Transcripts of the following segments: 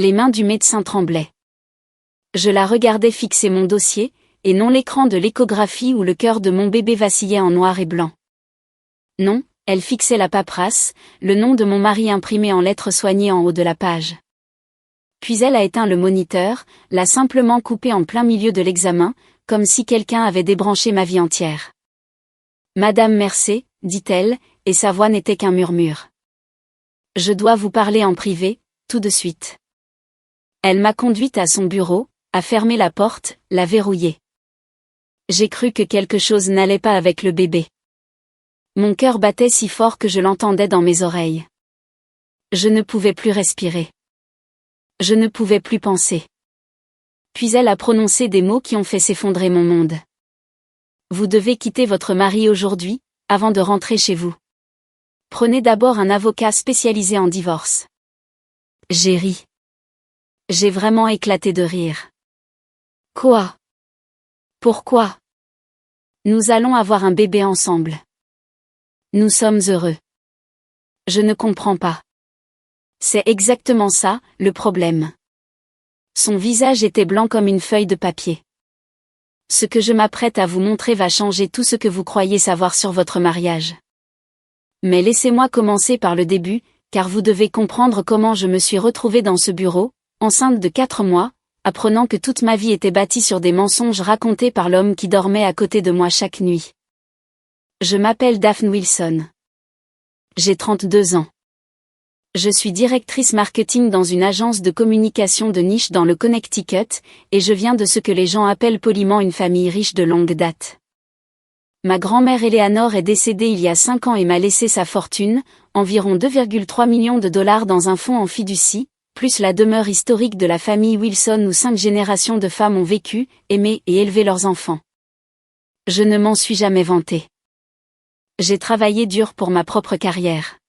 Les mains du médecin tremblaient. Je la regardais fixer mon dossier, et non l'écran de l'échographie où le cœur de mon bébé vacillait en noir et blanc. Non, elle fixait la paperasse, le nom de mon mari imprimé en lettres soignées en haut de la page. Puis elle a éteint le moniteur, l'a simplement coupé en plein milieu de l'examen, comme si quelqu'un avait débranché ma vie entière. « Madame Mercé », dit-elle, et sa voix n'était qu'un murmure. « Je dois vous parler en privé, tout de suite. » Elle m'a conduite à son bureau, a fermé la porte, l'a verrouillée. J'ai cru que quelque chose n'allait pas avec le bébé. Mon cœur battait si fort que je l'entendais dans mes oreilles. Je ne pouvais plus respirer. Je ne pouvais plus penser. Puis elle a prononcé des mots qui ont fait s'effondrer mon monde. Vous devez quitter votre mari aujourd'hui, avant de rentrer chez vous. Prenez d'abord un avocat spécialisé en divorce. J'ai ri. J'ai vraiment éclaté de rire. Quoi? Pourquoi? Nous allons avoir un bébé ensemble. Nous sommes heureux. Je ne comprends pas. C'est exactement ça, le problème. Son visage était blanc comme une feuille de papier. Ce que je m'apprête à vous montrer va changer tout ce que vous croyez savoir sur votre mariage. Mais laissez-moi commencer par le début, car vous devez comprendre comment je me suis retrouvée dans ce bureau, enceinte de 4 mois, apprenant que toute ma vie était bâtie sur des mensonges racontés par l'homme qui dormait à côté de moi chaque nuit. Je m'appelle Daphne Wilson. J'ai 32 ans. Je suis directrice marketing dans une agence de communication de niche dans le Connecticut, et je viens de ce que les gens appellent poliment une famille riche de longue date. Ma grand-mère Eleanor est décédée il y a 5 ans et m'a laissé sa fortune, environ 2,3 millions de dollars dans un fonds en fiducie, plus la demeure historique de la famille Wilson où 5 générations de femmes ont vécu, aimé et élevé leurs enfants. Je ne m'en suis jamais vantée. J'ai travaillé dur pour ma propre carrière.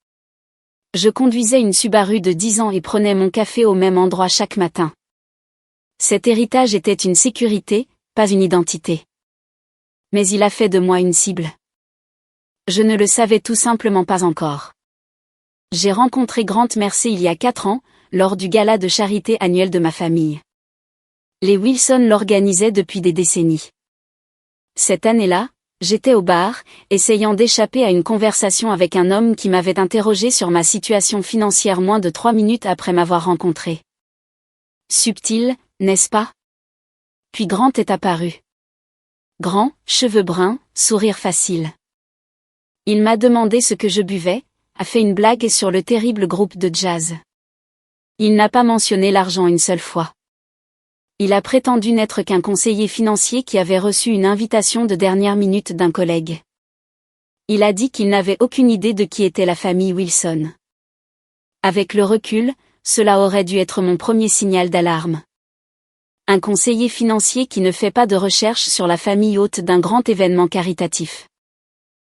Je conduisais une Subaru de 10 ans et prenais mon café au même endroit chaque matin. Cet héritage était une sécurité, pas une identité. Mais il a fait de moi une cible. Je ne le savais tout simplement pas encore. J'ai rencontré Grant Mercé il y a 4 ans, lors du gala de charité annuel de ma famille. Les Wilson l'organisaient depuis des décennies. Cette année-là, j'étais au bar, essayant d'échapper à une conversation avec un homme qui m'avait interrogé sur ma situation financière moins de 3 minutes après m'avoir rencontré. Subtil, n'est-ce pas? Puis Grant est apparu. Grand, cheveux bruns, sourire facile. Il m'a demandé ce que je buvais, a fait une blague sur le terrible groupe de jazz. Il n'a pas mentionné l'argent une seule fois. Il a prétendu n'être qu'un conseiller financier qui avait reçu une invitation de dernière minute d'un collègue. Il a dit qu'il n'avait aucune idée de qui était la famille Wilson. Avec le recul, cela aurait dû être mon premier signal d'alarme. Un conseiller financier qui ne fait pas de recherche sur la famille hôte d'un grand événement caritatif.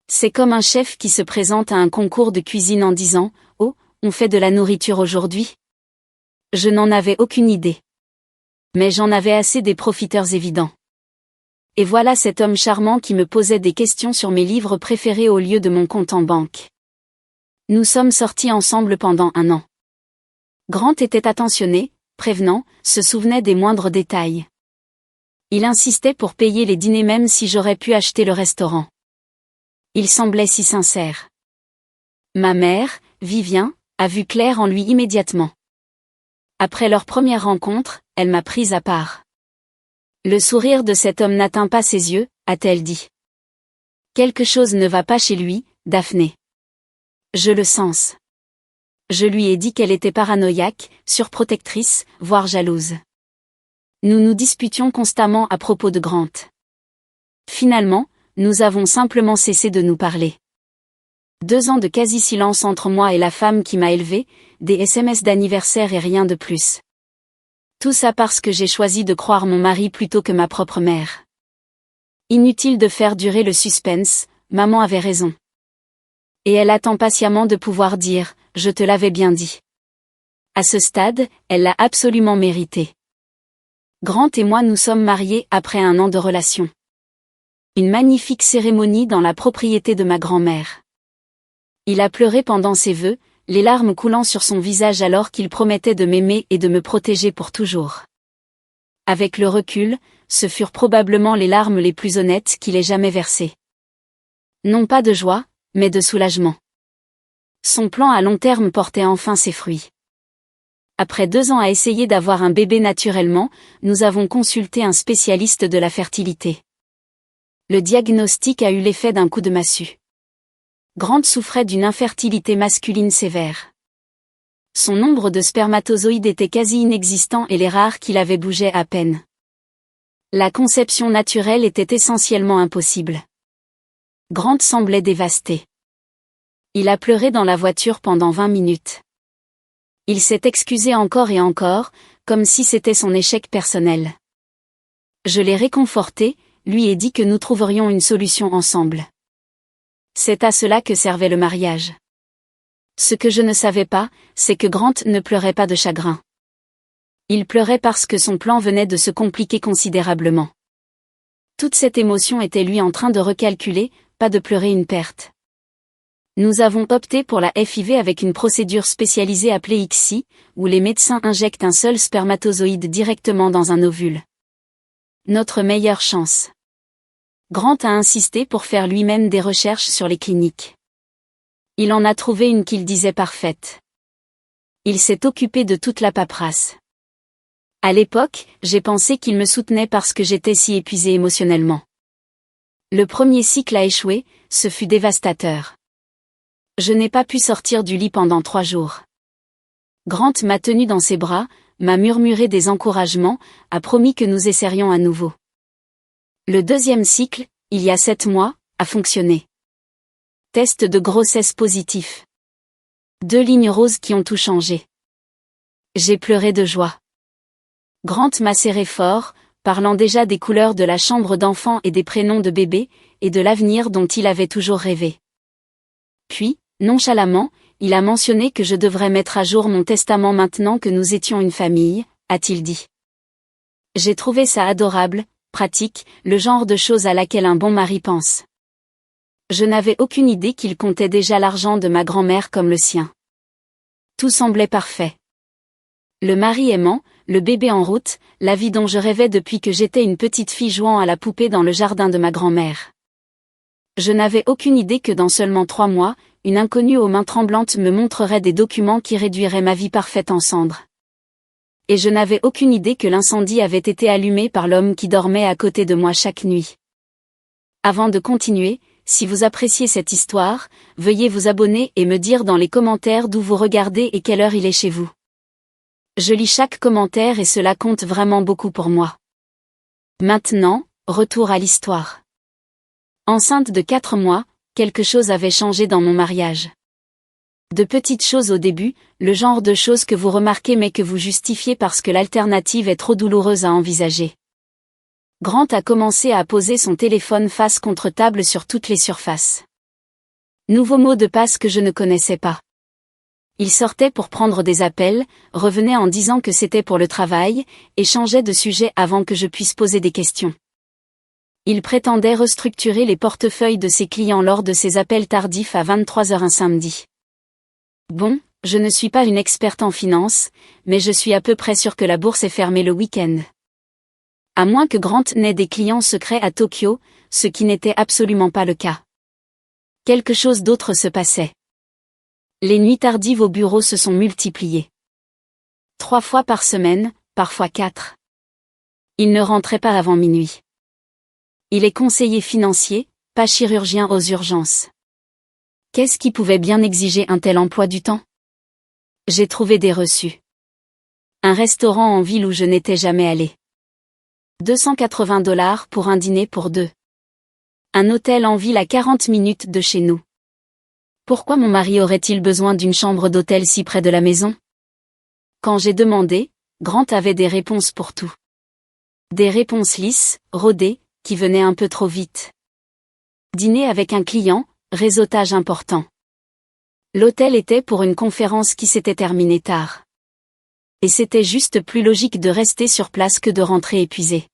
C'est comme un chef qui se présente à un concours de cuisine en disant « Oh, on fait de la nourriture aujourd'hui ?» Je n'en avais aucune idée. Mais j'en avais assez des profiteurs évidents. Et voilà cet homme charmant qui me posait des questions sur mes livres préférés au lieu de mon compte en banque. Nous sommes sortis ensemble pendant 1 an. Grant était attentionné, prévenant, se souvenait des moindres détails. Il insistait pour payer les dîners même si j'aurais pu acheter le restaurant. Il semblait si sincère. Ma mère, Vivien, a vu clair en lui immédiatement. Après leur première rencontre, elle m'a prise à part. Le sourire de cet homme n'atteint pas ses yeux, a-t-elle dit. Quelque chose ne va pas chez lui, Daphné. Je le sens. Je lui ai dit qu'elle était paranoïaque, surprotectrice, voire jalouse. Nous nous disputions constamment à propos de Grant. Finalement, nous avons simplement cessé de nous parler. 2 ans de quasi-silence entre moi et la femme qui m'a élevée, des SMS d'anniversaire et rien de plus. Tout ça parce que j'ai choisi de croire mon mari plutôt que ma propre mère. Inutile de faire durer le suspense, maman avait raison. Et elle attend patiemment de pouvoir dire « Je te l'avais bien dit ». À ce stade, elle l'a absolument mérité. Grant et moi nous sommes mariés après 1 an de relation. Une magnifique cérémonie dans la propriété de ma grand-mère. Il a pleuré pendant ses vœux, les larmes coulant sur son visage alors qu'il promettait de m'aimer et de me protéger pour toujours. Avec le recul, ce furent probablement les larmes les plus honnêtes qu'il ait jamais versées. Non pas de joie, mais de soulagement. Son plan à long terme portait enfin ses fruits. Après 2 ans à essayer d'avoir un bébé naturellement, nous avons consulté un spécialiste de la fertilité. Le diagnostic a eu l'effet d'un coup de massue. Grant souffrait d'une infertilité masculine sévère. Son nombre de spermatozoïdes était quasi inexistant et les rares qu'il avait bougeaient à peine. La conception naturelle était essentiellement impossible. Grant semblait dévasté. Il a pleuré dans la voiture pendant 20 minutes. Il s'est excusé encore et encore, comme si c'était son échec personnel. Je l'ai réconforté, lui ai dit que nous trouverions une solution ensemble. C'est à cela que servait le mariage. Ce que je ne savais pas, c'est que Grant ne pleurait pas de chagrin. Il pleurait parce que son plan venait de se compliquer considérablement. Toute cette émotion était lui en train de recalculer, pas de pleurer une perte. Nous avons opté pour la FIV avec une procédure spécialisée appelée ICSI, où les médecins injectent un seul spermatozoïde directement dans un ovule. Notre meilleure chance. Grant a insisté pour faire lui-même des recherches sur les cliniques. Il en a trouvé une qu'il disait parfaite. Il s'est occupé de toute la paperasse. À l'époque, j'ai pensé qu'il me soutenait parce que j'étais si épuisée émotionnellement. Le premier cycle a échoué, ce fut dévastateur. Je n'ai pas pu sortir du lit pendant 3 jours. Grant m'a tenu dans ses bras, m'a murmuré des encouragements, a promis que nous essaierions à nouveau. Le deuxième cycle, il y a 7 mois, a fonctionné. Test de grossesse positif. 2 lignes roses qui ont tout changé. J'ai pleuré de joie. Grant m'a serré fort, parlant déjà des couleurs de la chambre d'enfant et des prénoms de bébé, et de l'avenir dont il avait toujours rêvé. Puis, nonchalamment, il a mentionné que je devrais mettre à jour mon testament maintenant que nous étions une famille, a-t-il dit. J'ai trouvé ça adorable, pratique, le genre de chose à laquelle un bon mari pense. Je n'avais aucune idée qu'il comptait déjà l'argent de ma grand-mère comme le sien. Tout semblait parfait. Le mari aimant, le bébé en route, la vie dont je rêvais depuis que j'étais une petite fille jouant à la poupée dans le jardin de ma grand-mère. Je n'avais aucune idée que dans seulement 3 mois, une inconnue aux mains tremblantes me montrerait des documents qui réduiraient ma vie parfaite en cendres. Et je n'avais aucune idée que l'incendie avait été allumé par l'homme qui dormait à côté de moi chaque nuit. Avant de continuer, si vous appréciez cette histoire, veuillez vous abonner et me dire dans les commentaires d'où vous regardez et quelle heure il est chez vous. Je lis chaque commentaire et cela compte vraiment beaucoup pour moi. Maintenant, retour à l'histoire. Enceinte de 4 mois, quelque chose avait changé dans mon mariage. De petites choses au début, le genre de choses que vous remarquez mais que vous justifiez parce que l'alternative est trop douloureuse à envisager. Grant a commencé à poser son téléphone face contre table sur toutes les surfaces. Nouveau mot de passe que je ne connaissais pas. Il sortait pour prendre des appels, revenait en disant que c'était pour le travail, et changeait de sujet avant que je puisse poser des questions. Il prétendait restructurer les portefeuilles de ses clients lors de ses appels tardifs à 23h un samedi. Bon, je ne suis pas une experte en finance, mais je suis à peu près sûre que la bourse est fermée le week-end. À moins que Grant n'ait des clients secrets à Tokyo, ce qui n'était absolument pas le cas. Quelque chose d'autre se passait. Les nuits tardives au bureau se sont multipliées. 3 fois par semaine, parfois 4. Il ne rentrait pas avant minuit. Il est conseiller financier, pas chirurgien aux urgences. Qu'est-ce qui pouvait bien exiger un tel emploi du temps? J'ai trouvé des reçus. Un restaurant en ville où je n'étais jamais allé. 280 $ pour un dîner pour 2. Un hôtel en ville à 40 minutes de chez nous. Pourquoi mon mari aurait-il besoin d'une chambre d'hôtel si près de la maison? Quand j'ai demandé, Grant avait des réponses pour tout. Des réponses lisses, rodées, qui venaient un peu trop vite. Dîner avec un client, réseautage important. L'hôtel était pour une conférence qui s'était terminée tard. Et c'était juste plus logique de rester sur place que de rentrer épuisé.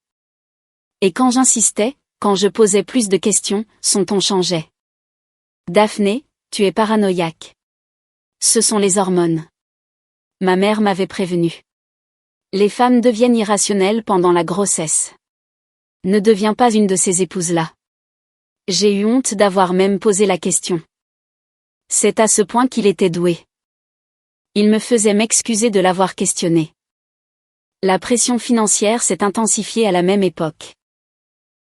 Et quand j'insistais, quand je posais plus de questions, son ton changeait. Daphné, tu es paranoïaque. Ce sont les hormones. Ma mère m'avait prévenu. Les femmes deviennent irrationnelles pendant la grossesse. Ne deviens pas une de ces épouses-là. J'ai eu honte d'avoir même posé la question. C'est à ce point qu'il était doué. Il me faisait m'excuser de l'avoir questionné. La pression financière s'est intensifiée à la même époque.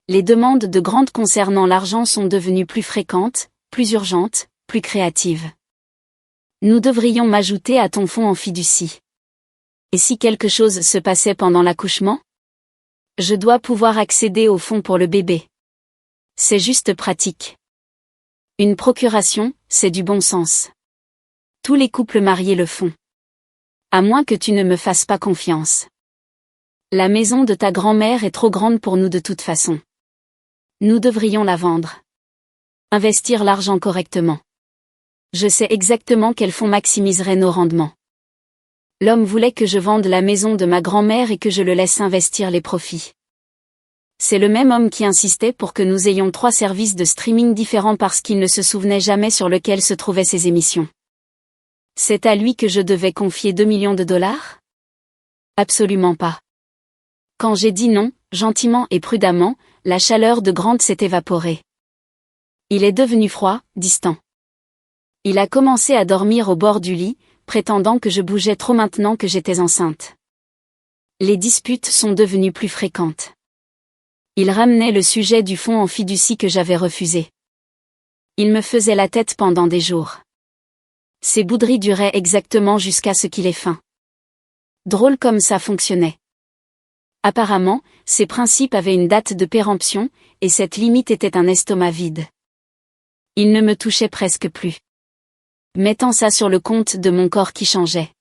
Les demandes de Grant concernant l'argent sont devenues plus fréquentes, plus urgentes, plus créatives. Nous devrions m'ajouter à ton fonds en fiducie. Et si quelque chose se passait pendant l'accouchement? Je dois pouvoir accéder au fonds pour le bébé. C'est juste pratique. Une procuration, c'est du bon sens. Tous les couples mariés le font. À moins que tu ne me fasses pas confiance. La maison de ta grand-mère est trop grande pour nous de toute façon. Nous devrions la vendre. Investir l'argent correctement. Je sais exactement quel fonds maximiserait nos rendements. L'homme voulait que je vende la maison de ma grand-mère et que je le laisse investir les profits. C'est le même homme qui insistait pour que nous ayons 3 services de streaming différents parce qu'il ne se souvenait jamais sur lequel se trouvaient ses émissions. C'est à lui que je devais confier 2 millions de dollars? Absolument pas. Quand j'ai dit non, gentiment et prudemment, la chaleur de Grant s'est évaporée. Il est devenu froid, distant. Il a commencé à dormir au bord du lit, prétendant que je bougeais trop maintenant que j'étais enceinte. Les disputes sont devenues plus fréquentes. Il ramenait le sujet du fonds en fiducie que j'avais refusé. Il me faisait la tête pendant des jours. Ces bouderies duraient exactement jusqu'à ce qu'il ait faim. Drôle comme ça fonctionnait. Apparemment, ces principes avaient une date de péremption, et cette limite était un estomac vide. Il ne me touchait presque plus. Mettant ça sur le compte de mon corps qui changeait.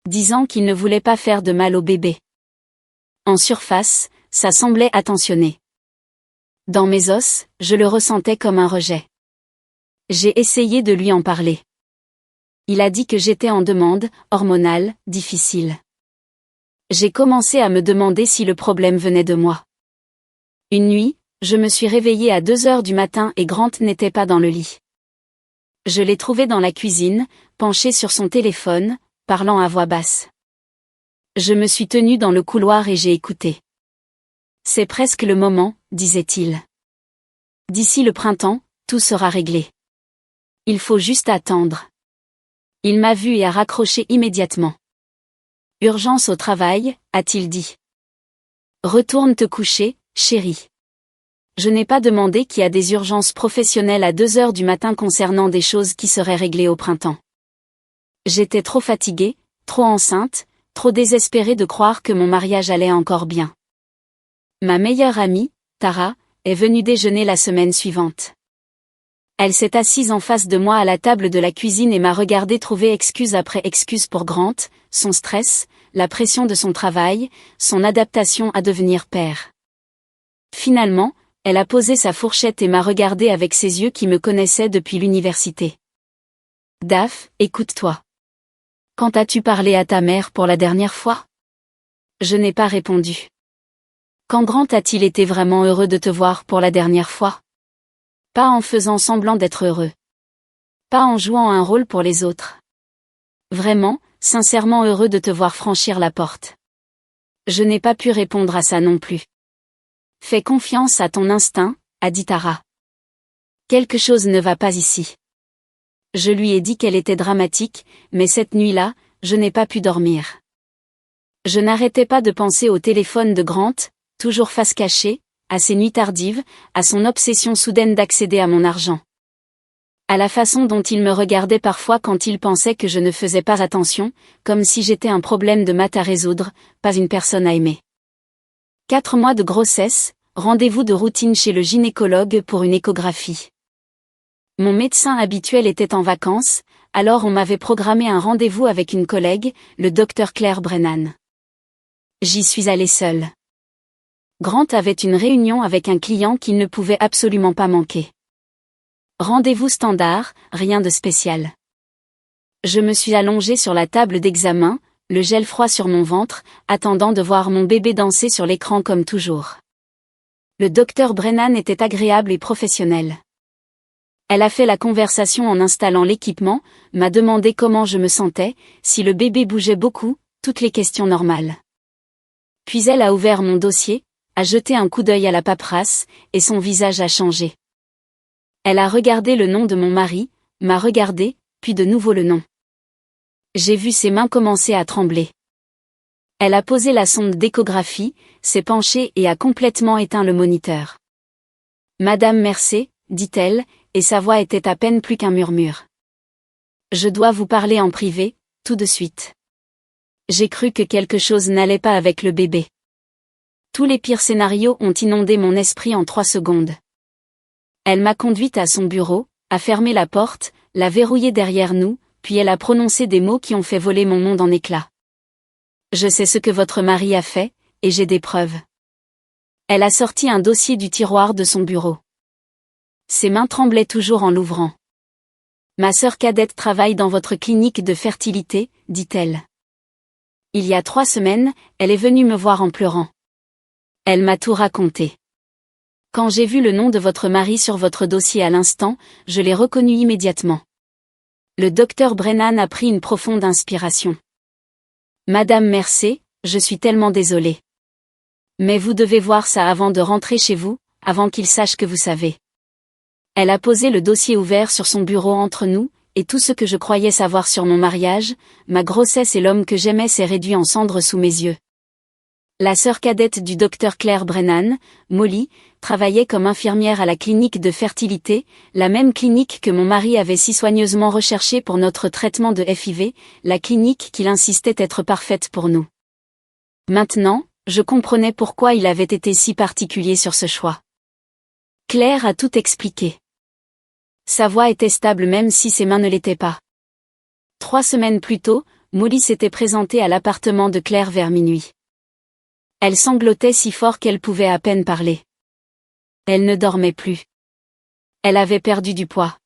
Disant qu'il ne voulait pas faire de mal au bébé. En surface, ça semblait attentionné. Dans mes os, je le ressentais comme un rejet. J'ai essayé de lui en parler. Il a dit que j'étais en demande, hormonale, difficile. J'ai commencé à me demander si le problème venait de moi. Une nuit, je me suis réveillée à 2 heures du matin et Grant n'était pas dans le lit. Je l'ai trouvé dans la cuisine, penché sur son téléphone, parlant à voix basse. Je me suis tenue dans le couloir et j'ai écouté. C'est presque le moment, disait-il. D'ici le printemps, tout sera réglé. Il faut juste attendre. Il m'a vu et a raccroché immédiatement. Urgence au travail, a-t-il dit. Retourne te coucher, chérie. Je n'ai pas demandé qu'il y a des urgences professionnelles à 2 heures du matin concernant des choses qui seraient réglées au printemps. J'étais trop fatiguée, trop enceinte, trop désespérée de croire que mon mariage allait encore bien. Ma meilleure amie, Tara, est venue déjeuner la semaine suivante. Elle s'est assise en face de moi à la table de la cuisine et m'a regardé trouver excuse après excuse pour Grant, son stress, la pression de son travail, son adaptation à devenir père. Finalement, elle a posé sa fourchette et m'a regardé avec ses yeux qui me connaissaient depuis l'université. Daph, écoute-toi. Quand as-tu parlé à ta mère pour la dernière fois? Je n'ai pas répondu. Quand Grant a-t-il été vraiment heureux de te voir pour la dernière fois? Pas en faisant semblant d'être heureux. Pas en jouant un rôle pour les autres. Vraiment, sincèrement heureux de te voir franchir la porte. Je n'ai pas pu répondre à ça non plus. Fais confiance à ton instinct, a dit Tara. Quelque chose ne va pas ici. Je lui ai dit qu'elle était dramatique, mais cette nuit-là, je n'ai pas pu dormir. Je n'arrêtais pas de penser au téléphone de Grant, toujours face cachée, à ses nuits tardives, à son obsession soudaine d'accéder à mon argent. À la façon dont il me regardait parfois quand il pensait que je ne faisais pas attention, comme si j'étais un problème de maths à résoudre, pas une personne à aimer. 4 mois de grossesse, rendez-vous de routine chez le gynécologue pour une échographie. Mon médecin habituel était en vacances, alors on m'avait programmé un rendez-vous avec une collègue, le docteur Claire Brennan. J'y suis allée seule. Grant avait une réunion avec un client qu'il ne pouvait absolument pas manquer. Rendez-vous standard, rien de spécial. Je me suis allongée sur la table d'examen, le gel froid sur mon ventre, attendant de voir mon bébé danser sur l'écran comme toujours. Le docteur Brennan était agréable et professionnel. Elle a fait la conversation en installant l'équipement, m'a demandé comment je me sentais, si le bébé bougeait beaucoup, toutes les questions normales. Puis elle a ouvert mon dossier, a jeté un coup d'œil à la paperasse, et son visage a changé. Elle a regardé le nom de mon mari, m'a regardé, puis de nouveau le nom. J'ai vu ses mains commencer à trembler. Elle a posé la sonde d'échographie, s'est penchée et a complètement éteint le moniteur. Madame Mercé, dit-elle, et sa voix était à peine plus qu'un murmure. Je dois vous parler en privé, tout de suite. J'ai cru que quelque chose n'allait pas avec le bébé. Tous les pires scénarios ont inondé mon esprit en 3 secondes. Elle m'a conduite à son bureau, a fermé la porte, l'a verrouillée derrière nous, puis elle a prononcé des mots qui ont fait voler mon monde en éclats. Je sais ce que votre mari a fait, et j'ai des preuves. Elle a sorti un dossier du tiroir de son bureau. Ses mains tremblaient toujours en l'ouvrant. Ma sœur cadette travaille dans votre clinique de fertilité, dit-elle. Il y a 3 semaines, elle est venue me voir en pleurant. Elle m'a tout raconté. Quand j'ai vu le nom de votre mari sur votre dossier à l'instant, je l'ai reconnu immédiatement. Le docteur Brennan a pris une profonde inspiration. Madame Mercé, je suis tellement désolée. Mais vous devez voir ça avant de rentrer chez vous, avant qu'il sache que vous savez. Elle a posé le dossier ouvert sur son bureau entre nous, et tout ce que je croyais savoir sur mon mariage, ma grossesse et l'homme que j'aimais s'est réduit en cendres sous mes yeux. La sœur cadette du docteur Claire Brennan, Molly, travaillait comme infirmière à la clinique de fertilité, la même clinique que mon mari avait si soigneusement recherchée pour notre traitement de FIV, la clinique qu'il insistait être parfaite pour nous. Maintenant, je comprenais pourquoi il avait été si particulier sur ce choix. Claire a tout expliqué. Sa voix était stable même si ses mains ne l'étaient pas. 3 semaines plus tôt, Molly s'était présentée à l'appartement de Claire vers minuit. Elle sanglotait si fort qu'elle pouvait à peine parler. Elle ne dormait plus. Elle avait perdu du poids.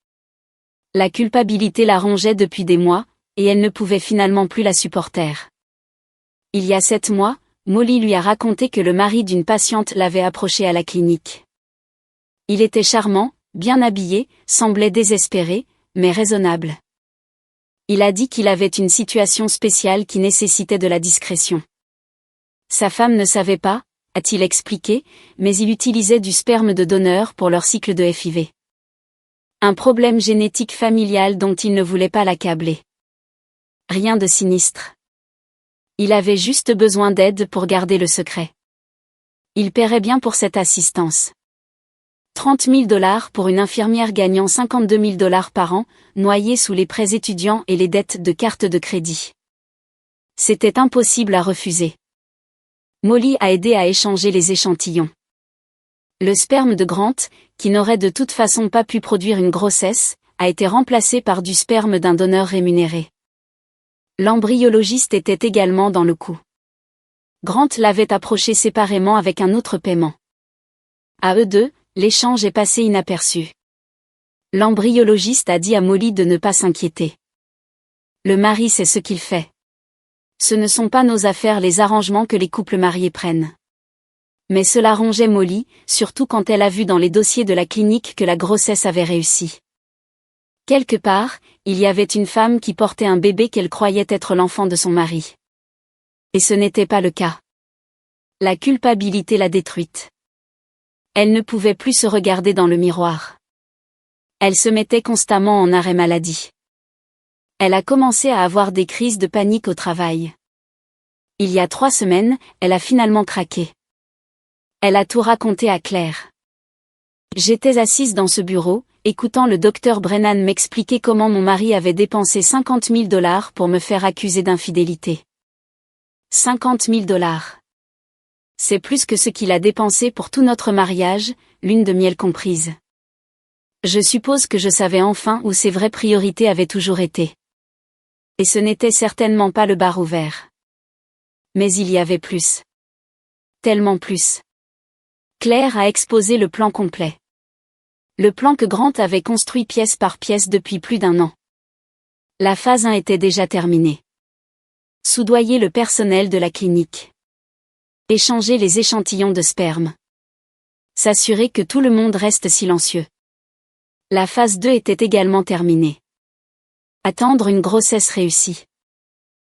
La culpabilité la rongeait depuis des mois, et elle ne pouvait finalement plus la supporter. Il y a 7 mois, Molly lui a raconté que le mari d'une patiente l'avait approché à la clinique. Il était charmant, bien habillé, semblait désespéré, mais raisonnable. Il a dit qu'il avait une situation spéciale qui nécessitait de la discrétion. Sa femme ne savait pas, a-t-il expliqué, mais il utilisait du sperme de donneur pour leur cycle de FIV. Un problème génétique familial dont il ne voulait pas l'accabler. Rien de sinistre. Il avait juste besoin d'aide pour garder le secret. Il paierait bien pour cette assistance. 30 000 $ pour une infirmière gagnant 52 000 $ par an, noyée sous les prêts étudiants et les dettes de carte de crédit. C'était impossible à refuser. Molly a aidé à échanger les échantillons. Le sperme de Grant, qui n'aurait de toute façon pas pu produire une grossesse, a été remplacé par du sperme d'un donneur rémunéré. L'embryologiste était également dans le coup. Grant l'avait approché séparément avec un autre paiement. À eux deux, l'échange est passé inaperçu. L'embryologiste a dit à Molly de ne pas s'inquiéter. Le mari sait ce qu'il fait. Ce ne sont pas nos affaires les arrangements que les couples mariés prennent. Mais cela rongeait Molly, surtout quand elle a vu dans les dossiers de la clinique que la grossesse avait réussi. Quelque part, il y avait une femme qui portait un bébé qu'elle croyait être l'enfant de son mari. Et ce n'était pas le cas. La culpabilité l'a détruite. Elle ne pouvait plus se regarder dans le miroir. Elle se mettait constamment en arrêt maladie. Elle a commencé à avoir des crises de panique au travail. Il y a 3 semaines, elle a finalement craqué. Elle a tout raconté à Claire. J'étais assise dans ce bureau, écoutant le docteur Brennan m'expliquer comment mon mari avait dépensé 50 000 $ pour me faire accuser d'infidélité. 50 000 $. C'est plus que ce qu'il a dépensé pour tout notre mariage, lune de miel comprise. Je suppose que je savais enfin où ses vraies priorités avaient toujours été. Et ce n'était certainement pas le bar ouvert. Mais il y avait plus. Tellement plus. Claire a exposé le plan complet. Le plan que Grant avait construit pièce par pièce depuis plus d'1 an. La phase 1 était déjà terminée. Soudoyer le personnel de la clinique. Échanger les échantillons de sperme. S'assurer que tout le monde reste silencieux. La phase 2 était également terminée. Attendre une grossesse réussie.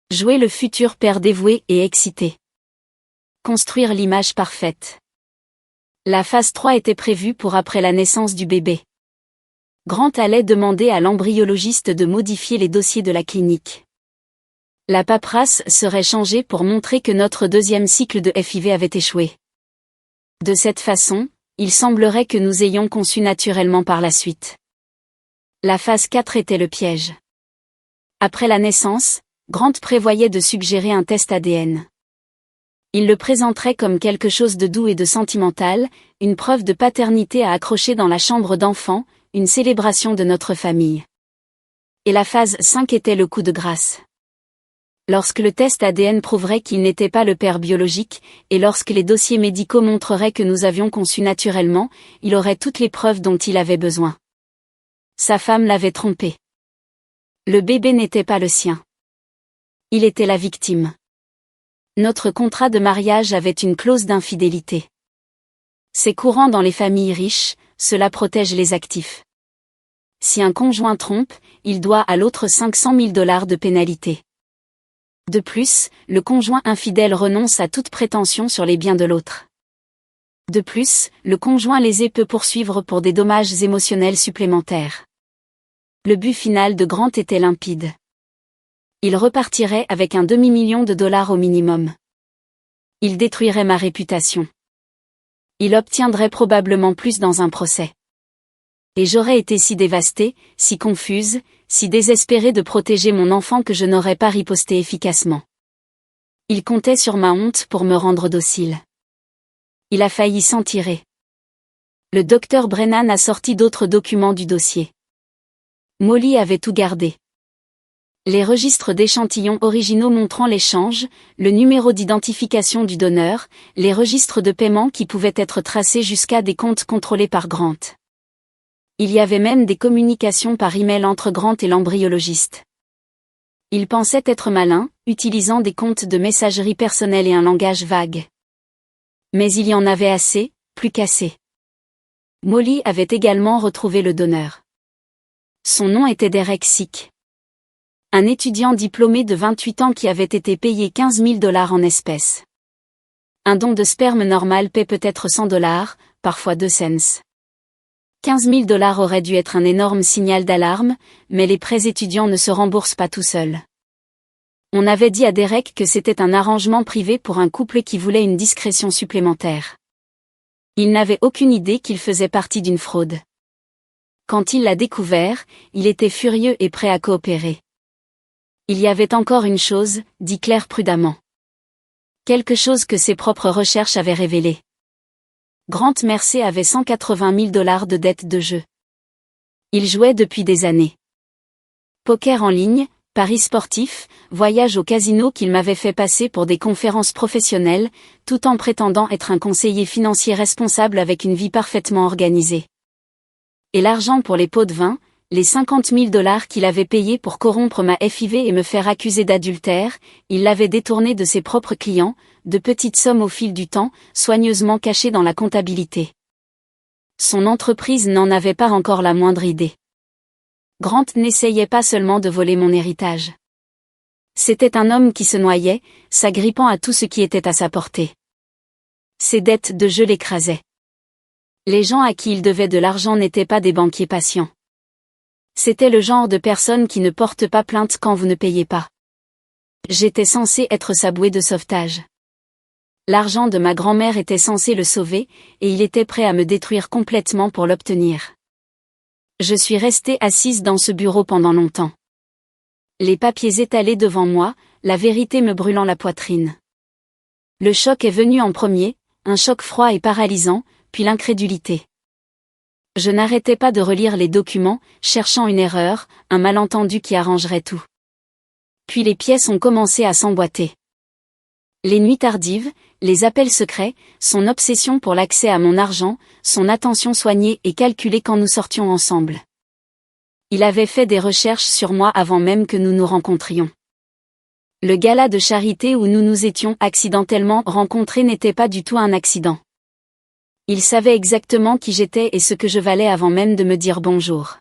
Jouer le futur père dévoué et excité. Construire l'image parfaite. La phase 3 était prévue pour après la naissance du bébé. Grant allait demander à l'embryologiste de modifier les dossiers de la clinique. La paperasse serait changée pour montrer que notre deuxième cycle de FIV avait échoué. De cette façon, il semblerait que nous ayons conçu naturellement par la suite. La phase 4 était le piège. Après la naissance, Grant prévoyait de suggérer un test ADN. Il le présenterait comme quelque chose de doux et de sentimental, une preuve de paternité à accrocher dans la chambre d'enfant, une célébration de notre famille. Et la phase 5 était le coup de grâce. Lorsque le test ADN prouverait qu'il n'était pas le père biologique, et lorsque les dossiers médicaux montreraient que nous avions conçu naturellement, il aurait toutes les preuves dont il avait besoin. Sa femme l'avait trompé. Le bébé n'était pas le sien. Il était la victime. Notre contrat de mariage avait une clause d'infidélité. C'est courant dans les familles riches, cela protège les actifs. Si un conjoint trompe, il doit à l'autre 500 000 $ de pénalité. De plus, le conjoint infidèle renonce à toute prétention sur les biens de l'autre. De plus, le conjoint lésé peut poursuivre pour des dommages émotionnels supplémentaires. Le but final de Grant était limpide. Il repartirait avec un demi-million de dollars au minimum. Il détruirait ma réputation. Il obtiendrait probablement plus dans un procès. Et j'aurais été si dévastée, si confuse, si désespérée de protéger mon enfant que je n'aurais pas riposté efficacement. Il comptait sur ma honte pour me rendre docile. Il a failli s'en tirer. Le docteur Brennan a sorti d'autres documents du dossier. Molly avait tout gardé. Les registres d'échantillons originaux montrant l'échange, le numéro d'identification du donneur, les registres de paiement qui pouvaient être tracés jusqu'à des comptes contrôlés par Grant. Il y avait même des communications par email entre Grant et l'embryologiste. Il pensait être malin, utilisant des comptes de messagerie personnelle et un langage vague. Mais il y en avait assez, plus qu'assez. Molly avait également retrouvé le donneur. Son nom était Derek Sick. Un étudiant diplômé de 28 ans qui avait été payé 15 000 $ en espèces. Un don de sperme normal paie peut-être 100 $, parfois 2 cents. 15 000 $ aurait dû être un énorme signal d'alarme, mais les prêts étudiants ne se remboursent pas tout seuls. On avait dit à Derek que c'était un arrangement privé pour un couple qui voulait une discrétion supplémentaire. Il n'avait aucune idée qu'il faisait partie d'une fraude. Quand il l'a découvert, il était furieux et prêt à coopérer. Il y avait encore une chose, dit Claire prudemment. Quelque chose que ses propres recherches avaient révélé. Grant Mercer avait 180 000 $ de dettes de jeu. Il jouait depuis des années. Poker en ligne, paris sportifs, voyages au casino qu'il m'avait fait passer pour des conférences professionnelles, tout en prétendant être un conseiller financier responsable avec une vie parfaitement organisée. Et l'argent pour les pots de vin, les 50 000 $ qu'il avait payés pour corrompre ma FIV et me faire accuser d'adultère, il l'avait détourné de ses propres clients, de petites sommes au fil du temps, soigneusement cachées dans la comptabilité. Son entreprise n'en avait pas encore la moindre idée. Grant n'essayait pas seulement de voler mon héritage. C'était un homme qui se noyait, s'agrippant à tout ce qui était à sa portée. Ses dettes de jeu l'écrasaient. Les gens à qui il devait de l'argent n'étaient pas des banquiers patients. C'était le genre de personne qui ne porte pas plainte quand vous ne payez pas. J'étais censé être sa bouée de sauvetage. L'argent de ma grand-mère était censé le sauver, et il était prêt à me détruire complètement pour l'obtenir. Je suis restée assise dans ce bureau pendant longtemps. Les papiers étalés devant moi, la vérité me brûlant la poitrine. Le choc est venu en premier, un choc froid et paralysant, puis l'incrédulité. Je n'arrêtais pas de relire les documents, cherchant une erreur, un malentendu qui arrangerait tout. Puis les pièces ont commencé à s'emboîter. Les nuits tardives, les appels secrets, son obsession pour l'accès à mon argent, son attention soignée et calculée quand nous sortions ensemble. Il avait fait des recherches sur moi avant même que nous nous rencontrions. Le gala de charité où nous nous étions accidentellement rencontrés n'était pas du tout un accident. Il savait exactement qui j'étais et ce que je valais avant même de me dire bonjour.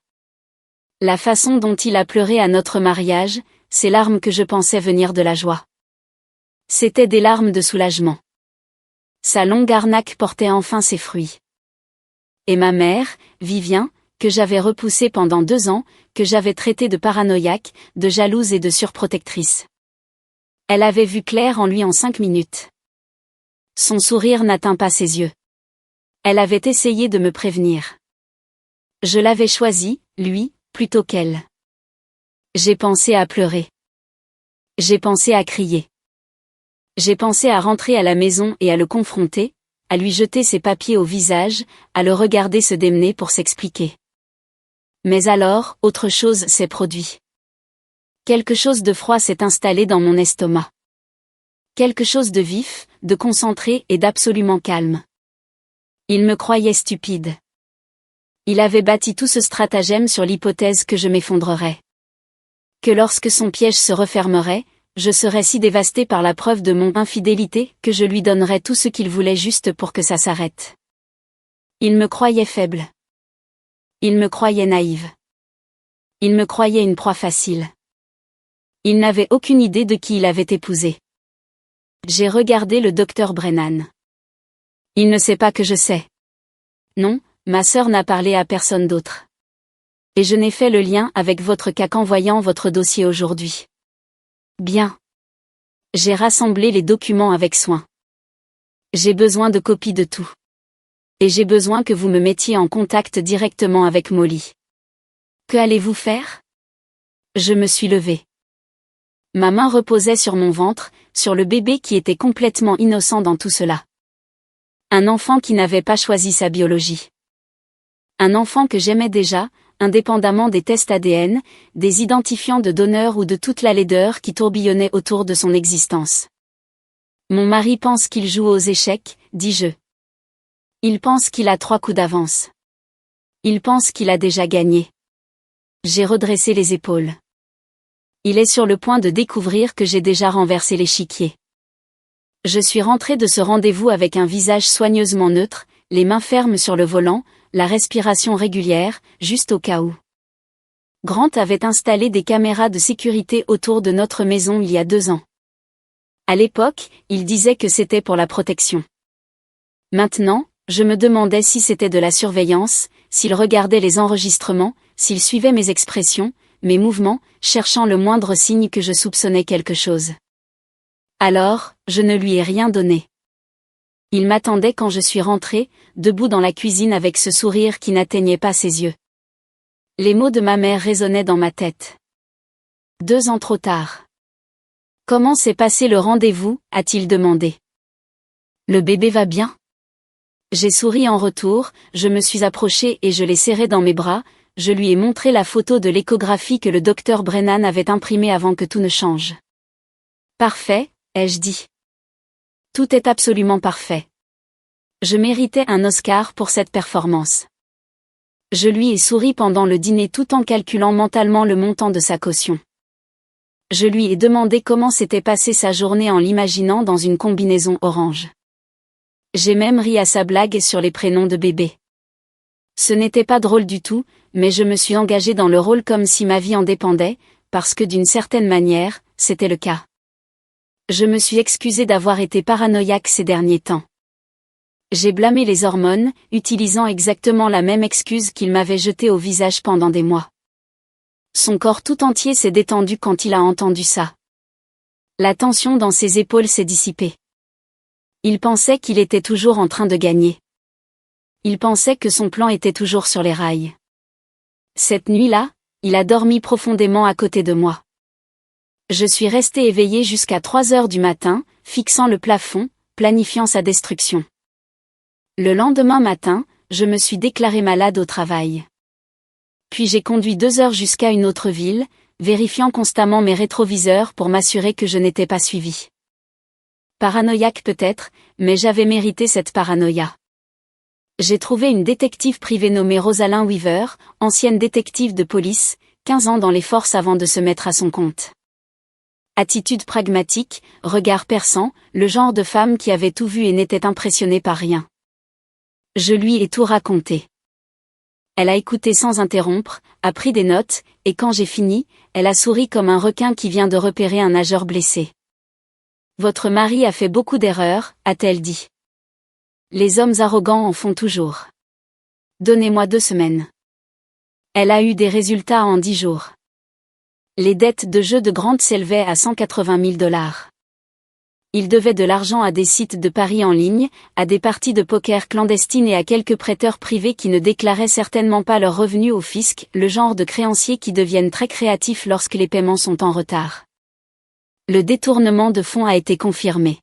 La façon dont il a pleuré à notre mariage, ces larmes que je pensais venir de la joie. C'étaient des larmes de soulagement. Sa longue arnaque portait enfin ses fruits. Et ma mère, Vivien, que j'avais repoussée pendant 2 ans, que j'avais traitée de paranoïaque, de jalouse et de surprotectrice. Elle avait vu clair en lui en 5 minutes. Son sourire n'atteint pas ses yeux. Elle avait essayé de me prévenir. Je l'avais choisi, lui, plutôt qu'elle. J'ai pensé à pleurer. J'ai pensé à crier. J'ai pensé à rentrer à la maison et à le confronter, à lui jeter ses papiers au visage, à le regarder se démener pour s'expliquer. Mais alors, autre chose s'est produit. Quelque chose de froid s'est installé dans mon estomac. Quelque chose de vif, de concentré et d'absolument calme. Il me croyait stupide. Il avait bâti tout ce stratagème sur l'hypothèse que je m'effondrerais. Que lorsque son piège se refermerait, je serais si dévastée par la preuve de mon infidélité que je lui donnerais tout ce qu'il voulait juste pour que ça s'arrête. Il me croyait faible. Il me croyait naïve. Il me croyait une proie facile. Il n'avait aucune idée de qui il avait épousé. J'ai regardé le docteur Brennan. Il ne sait pas que je sais. Non, ma sœur n'a parlé à personne d'autre. Et je n'ai fait le lien avec votre cas qu'en voyant votre dossier aujourd'hui. Bien. J'ai rassemblé les documents avec soin. J'ai besoin de copies de tout. Et j'ai besoin que vous me mettiez en contact directement avec Molly. Que allez-vous faire? Je me suis levée. Ma main reposait sur mon ventre, sur le bébé qui était complètement innocent dans tout cela. Un enfant qui n'avait pas choisi sa biologie. Un enfant que j'aimais déjà, indépendamment des tests ADN, des identifiants de donneur ou de toute la laideur qui tourbillonnait autour de son existence. Mon mari pense qu'il joue aux échecs, dis-je. Il pense qu'il a 3 coups d'avance. Il pense qu'il a déjà gagné. J'ai redressé les épaules. Il est sur le point de découvrir que j'ai déjà renversé l'échiquier. Je suis rentrée de ce rendez-vous avec un visage soigneusement neutre, les mains fermes sur le volant, la respiration régulière, juste au cas où. Grant avait installé des caméras de sécurité autour de notre maison il y a 2 ans. À l'époque, il disait que c'était pour la protection. Maintenant, je me demandais si c'était de la surveillance, s'il regardait les enregistrements, s'il suivait mes expressions, mes mouvements, cherchant le moindre signe que je soupçonnais quelque chose. Alors, je ne lui ai rien donné. Il m'attendait quand je suis rentrée, debout dans la cuisine avec ce sourire qui n'atteignait pas ses yeux. Les mots de ma mère résonnaient dans ma tête. 2 ans trop tard. Comment s'est passé le rendez-vous, a-t-il demandé. Le bébé va bien? J'ai souri en retour, je me suis approchée et je l'ai serré dans mes bras, je lui ai montré la photo de l'échographie que le docteur Brennan avait imprimée avant que tout ne change. Parfait, ai-je dit. Tout est absolument parfait. Je méritais un Oscar pour cette performance. Je lui ai souri pendant le dîner tout en calculant mentalement le montant de sa caution. Je lui ai demandé comment s'était passée sa journée en l'imaginant dans une combinaison orange. J'ai même ri à sa blague sur les prénoms de bébé. Ce n'était pas drôle du tout, mais je me suis engagée dans le rôle comme si ma vie en dépendait, parce que d'une certaine manière, c'était le cas. Je me suis excusée d'avoir été paranoïaque ces derniers temps. J'ai blâmé les hormones, utilisant exactement la même excuse qu'il m'avait jetée au visage pendant des mois. Son corps tout entier s'est détendu quand il a entendu ça. La tension dans ses épaules s'est dissipée. Il pensait qu'il était toujours en train de gagner. Il pensait que son plan était toujours sur les rails. Cette nuit-là, il a dormi profondément à côté de moi. Je suis restée éveillée jusqu'à 3 heures du matin, fixant le plafond, planifiant sa destruction. Le lendemain matin, je me suis déclarée malade au travail. Puis j'ai conduit 2 heures jusqu'à une autre ville, vérifiant constamment mes rétroviseurs pour m'assurer que je n'étais pas suivie. Paranoïaque peut-être, mais j'avais mérité cette paranoïa. J'ai trouvé une détective privée nommée Rosalind Weaver, ancienne détective de police, 15 ans dans les forces avant de se mettre à son compte. Attitude pragmatique, regard perçant, le genre de femme qui avait tout vu et n'était impressionnée par rien. Je lui ai tout raconté. Elle a écouté sans interrompre, a pris des notes, et quand j'ai fini, elle a souri comme un requin qui vient de repérer un nageur blessé. Votre mari a fait beaucoup d'erreurs, a-t-elle dit. Les hommes arrogants en font toujours. Donnez-moi 2 semaines. Elle a eu des résultats en 10 jours. Les dettes de jeux de Grant s'élevaient à 180 000 $. Il devait de l'argent à des sites de paris en ligne, à des parties de poker clandestines et à quelques prêteurs privés qui ne déclaraient certainement pas leurs revenus au fisc, le genre de créanciers qui deviennent très créatifs lorsque les paiements sont en retard. Le détournement de fonds a été confirmé.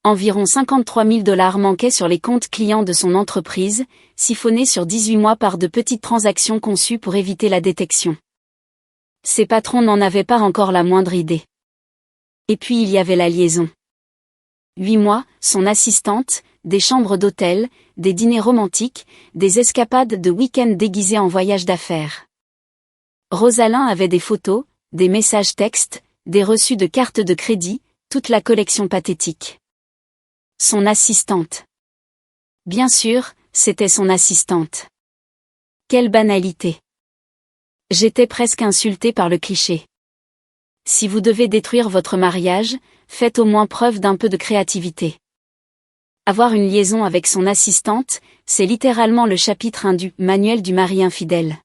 Environ 53 000 $ manquaient sur les comptes clients de son entreprise, siphonnés sur 18 mois par de petites transactions conçues pour éviter la détection. Ses patrons n'en avaient pas encore la moindre idée. Et puis il y avait la liaison. 8 mois, son assistante, des chambres d'hôtel, des dîners romantiques, des escapades de week-end déguisées en voyage d'affaires. Rosalind avait des photos, des messages textes, des reçus de cartes de crédit, toute la collection pathétique. Son assistante. Bien sûr, c'était son assistante. Quelle banalité. J'étais presque insultée par le cliché. Si vous devez détruire votre mariage, faites au moins preuve d'un peu de créativité. Avoir une liaison avec son assistante, c'est littéralement le chapitre 1 du « Manuel du mari infidèle ».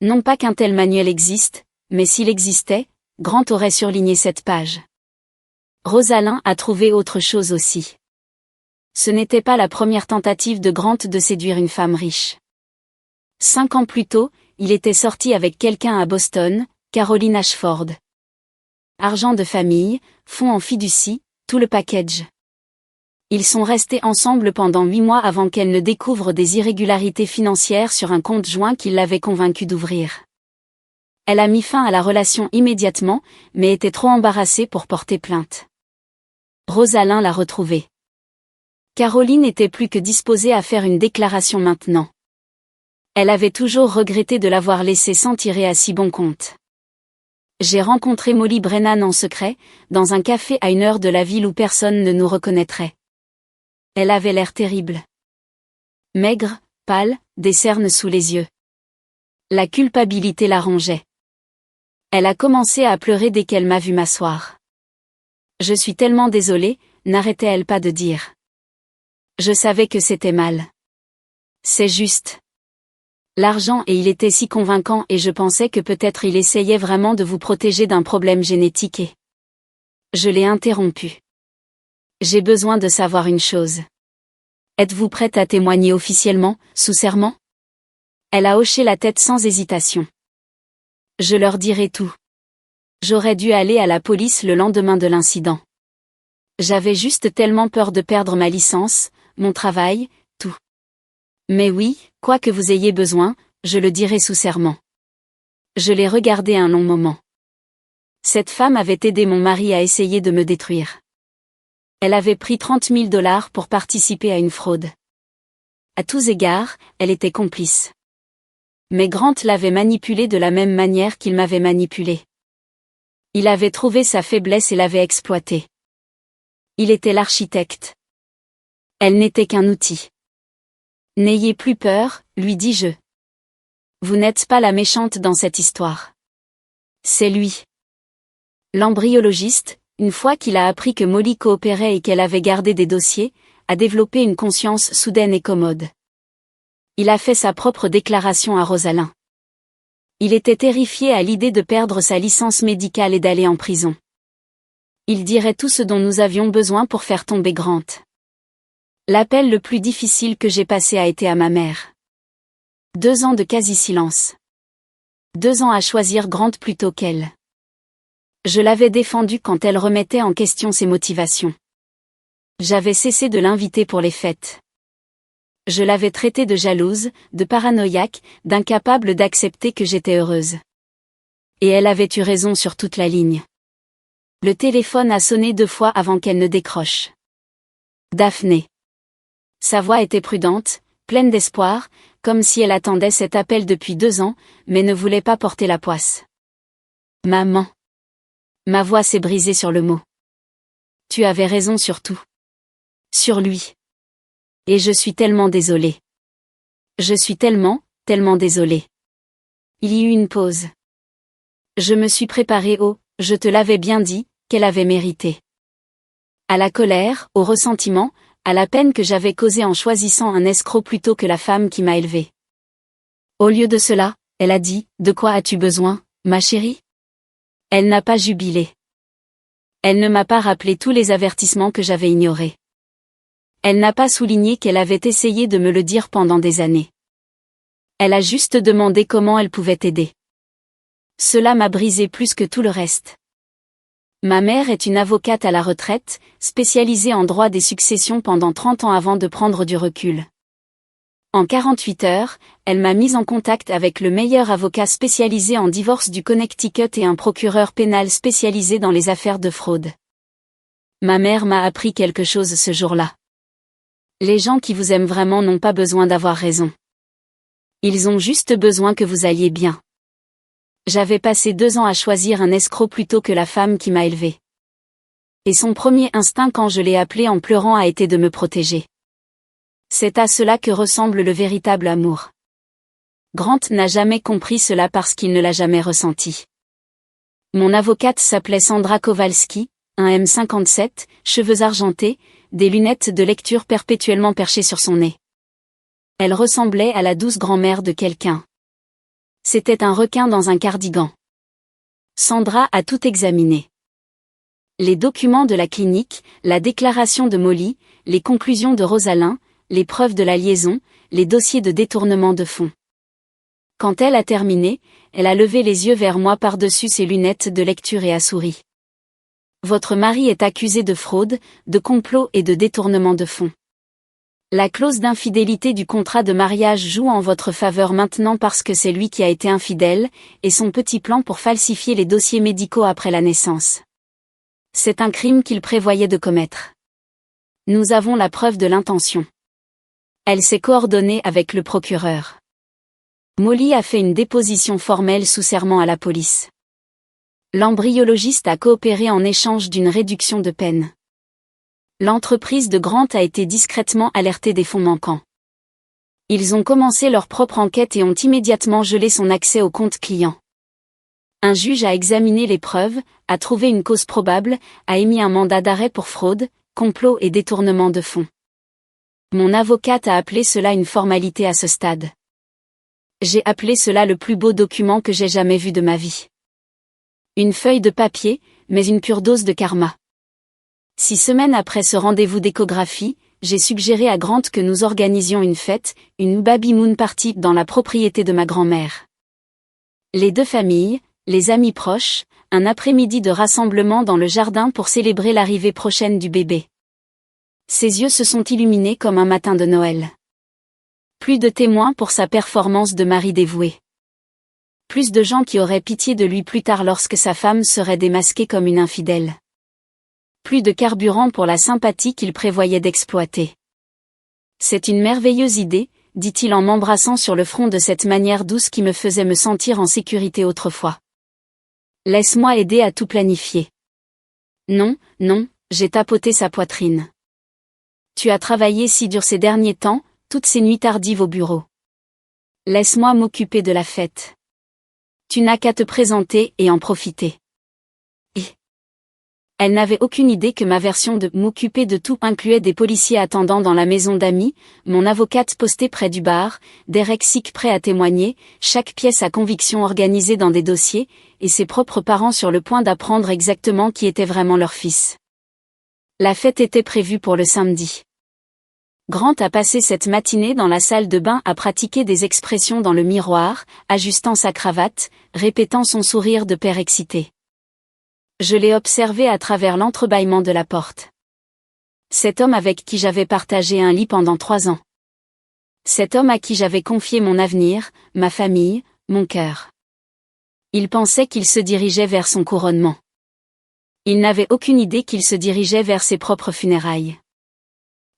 Non pas qu'un tel manuel existe, mais s'il existait, Grant aurait surligné cette page. Rosalind a trouvé autre chose aussi. Ce n'était pas la première tentative de Grant de séduire une femme riche. 5 ans plus tôt, il était sorti avec quelqu'un à Boston, Caroline Ashford. Argent de famille, fonds en fiducie, tout le package. Ils sont restés ensemble pendant 8 mois avant qu'elle ne découvre des irrégularités financières sur un compte joint qu'il l'avait convaincu d'ouvrir. Elle a mis fin à la relation immédiatement, mais était trop embarrassée pour porter plainte. Rosalind l'a retrouvée. Caroline n'était plus que disposée à faire une déclaration maintenant. Elle avait toujours regretté de l'avoir laissé s'en tirer à si bon compte. J'ai rencontré Molly Brennan en secret, dans un café à 1 heure de la ville où personne ne nous reconnaîtrait. Elle avait l'air terrible. Maigre, pâle, des cernes sous les yeux. La culpabilité la rongeait. Elle a commencé à pleurer dès qu'elle m'a vu m'asseoir. Je suis tellement désolée, n'arrêtait-elle pas de dire. Je savais que c'était mal. C'est juste. L'argent et il était si convaincant et je pensais que peut-être il essayait vraiment de vous protéger d'un problème génétique et... Je l'ai interrompu. J'ai besoin de savoir une chose. Êtes-vous prête à témoigner officiellement, sous serment? Elle a hoché la tête sans hésitation. Je leur dirai tout. J'aurais dû aller à la police le lendemain de l'incident. J'avais juste tellement peur de perdre ma licence, mon travail, tout. Mais oui, quoi que vous ayez besoin, je le dirai sous serment. Je l'ai regardé un long moment. Cette femme avait aidé mon mari à essayer de me détruire. Elle avait pris 30 000 $ pour participer à une fraude. À tous égards, elle était complice. Mais Grant l'avait manipulée de la même manière qu'il m'avait manipulée. Il avait trouvé sa faiblesse et l'avait exploitée. Il était l'architecte. Elle n'était qu'un outil. N'ayez plus peur, lui dis-je. Vous n'êtes pas la méchante dans cette histoire. C'est lui. L'embryologiste, une fois qu'il a appris que Molly coopérait et qu'elle avait gardé des dossiers, a développé une conscience soudaine et commode. Il a fait sa propre déclaration à Rosalind. Il était terrifié à l'idée de perdre sa licence médicale et d'aller en prison. Il dirait tout ce dont nous avions besoin pour faire tomber Grant. L'appel le plus difficile que j'ai passé a été à ma mère. 2 ans de quasi-silence. 2 ans à choisir Grant plutôt qu'elle. Je l'avais défendue quand elle remettait en question ses motivations. J'avais cessé de l'inviter pour les fêtes. Je l'avais traitée de jalouse, de paranoïaque, d'incapable d'accepter que j'étais heureuse. Et elle avait eu raison sur toute la ligne. Le téléphone a sonné 2 fois avant qu'elle ne décroche. Daphné. Sa voix était prudente, pleine d'espoir, comme si elle attendait cet appel depuis 2 ans, mais ne voulait pas porter la poisse. Maman. Ma voix s'est brisée sur le mot. Tu avais raison sur tout. Sur lui. Et je suis tellement désolée. Je suis tellement désolée. Il y eut une pause. Je me suis préparée au « je te l'avais bien dit » qu'elle avait mérité. À la colère, au ressentiment, à la peine que j'avais causée en choisissant un escroc plutôt que la femme qui m'a élevée. Au lieu de cela, elle a dit « De quoi as-tu besoin, ma chérie ?» Elle n'a pas jubilé. Elle ne m'a pas rappelé tous les avertissements que j'avais ignorés. Elle n'a pas souligné qu'elle avait essayé de me le dire pendant des années. Elle a juste demandé comment elle pouvait t'aider. Cela m'a brisé plus que tout le reste. Ma mère est une avocate à la retraite, spécialisée en droit des successions pendant 30 ans avant de prendre du recul. En 48 heures, elle m'a mise en contact avec le meilleur avocat spécialisé en divorce du Connecticut et un procureur pénal spécialisé dans les affaires de fraude. Ma mère m'a appris quelque chose ce jour-là. Les gens qui vous aiment vraiment n'ont pas besoin d'avoir raison. Ils ont juste besoin que vous alliez bien. J'avais passé 2 ans à choisir un escroc plutôt que la femme qui m'a élevée. Et son premier instinct quand je l'ai appelé en pleurant a été de me protéger. C'est à cela que ressemble le véritable amour. Grant n'a jamais compris cela parce qu'il ne l'a jamais ressenti. Mon avocate s'appelait Sandra Kowalski, un M57, cheveux argentés, des lunettes de lecture perpétuellement perchées sur son nez. Elle ressemblait à la douce grand-mère de quelqu'un. C'était un requin dans un cardigan. Sandra a tout examiné. Les documents de la clinique, la déclaration de Molly, les conclusions de Rosalind, les preuves de la liaison, les dossiers de détournement de fonds. Quand elle a terminé, elle a levé les yeux vers moi par-dessus ses lunettes de lecture et a souri. Votre mari est accusé de fraude, de complot et de détournement de fonds. La clause d'infidélité du contrat de mariage joue en votre faveur maintenant parce que c'est lui qui a été infidèle, et son petit plan pour falsifier les dossiers médicaux après la naissance. C'est un crime qu'il prévoyait de commettre. Nous avons la preuve de l'intention. Elle s'est coordonnée avec le procureur. Molly a fait une déposition formelle sous serment à la police. L'embryologiste a coopéré en échange d'une réduction de peine. L'entreprise de Grant a été discrètement alertée des fonds manquants. Ils ont commencé leur propre enquête et ont immédiatement gelé son accès au compte client. Un juge a examiné les preuves, a trouvé une cause probable, a émis un mandat d'arrêt pour fraude, complot et détournement de fonds. Mon avocate a appelé cela une formalité à ce stade. J'ai appelé cela le plus beau document que j'ai jamais vu de ma vie. Une feuille de papier, mais une pure dose de karma. 6 semaines après ce rendez-vous d'échographie, j'ai suggéré à Grant que nous organisions une fête, une baby moon party dans la propriété de ma grand-mère. Les 2 familles, les amis proches, un après-midi de rassemblement dans le jardin pour célébrer l'arrivée prochaine du bébé. Ses yeux se sont illuminés comme un matin de Noël. Plus de témoins pour sa performance de mari dévoué. Plus de gens qui auraient pitié de lui plus tard lorsque sa femme serait démasquée comme une infidèle. Plus de carburant pour la sympathie qu'il prévoyait d'exploiter. C'est une merveilleuse idée, dit-il en m'embrassant sur le front de cette manière douce qui me faisait me sentir en sécurité autrefois. Laisse-moi aider à tout planifier. Non, j'ai tapoté sa poitrine. Tu as travaillé si dur ces derniers temps, toutes ces nuits tardives au bureau. Laisse-moi m'occuper de la fête. Tu n'as qu'à te présenter et en profiter. Elle n'avait aucune idée que ma version de « m'occuper de tout » incluait des policiers attendant dans la maison d'amis, mon avocate postée près du bar, Derek Sick prêt à témoigner, chaque pièce à conviction organisée dans des dossiers, et ses propres parents sur le point d'apprendre exactement qui était vraiment leur fils. La fête était prévue pour le samedi. Grant a passé cette matinée dans la salle de bain à pratiquer des expressions dans le miroir, ajustant sa cravate, répétant son sourire de père excité. Je l'ai observé à travers l'entrebâillement de la porte. Cet homme avec qui j'avais partagé un lit pendant 3 ans. Cet homme à qui j'avais confié mon avenir, ma famille, mon cœur. Il pensait qu'il se dirigeait vers son couronnement. Il n'avait aucune idée qu'il se dirigeait vers ses propres funérailles.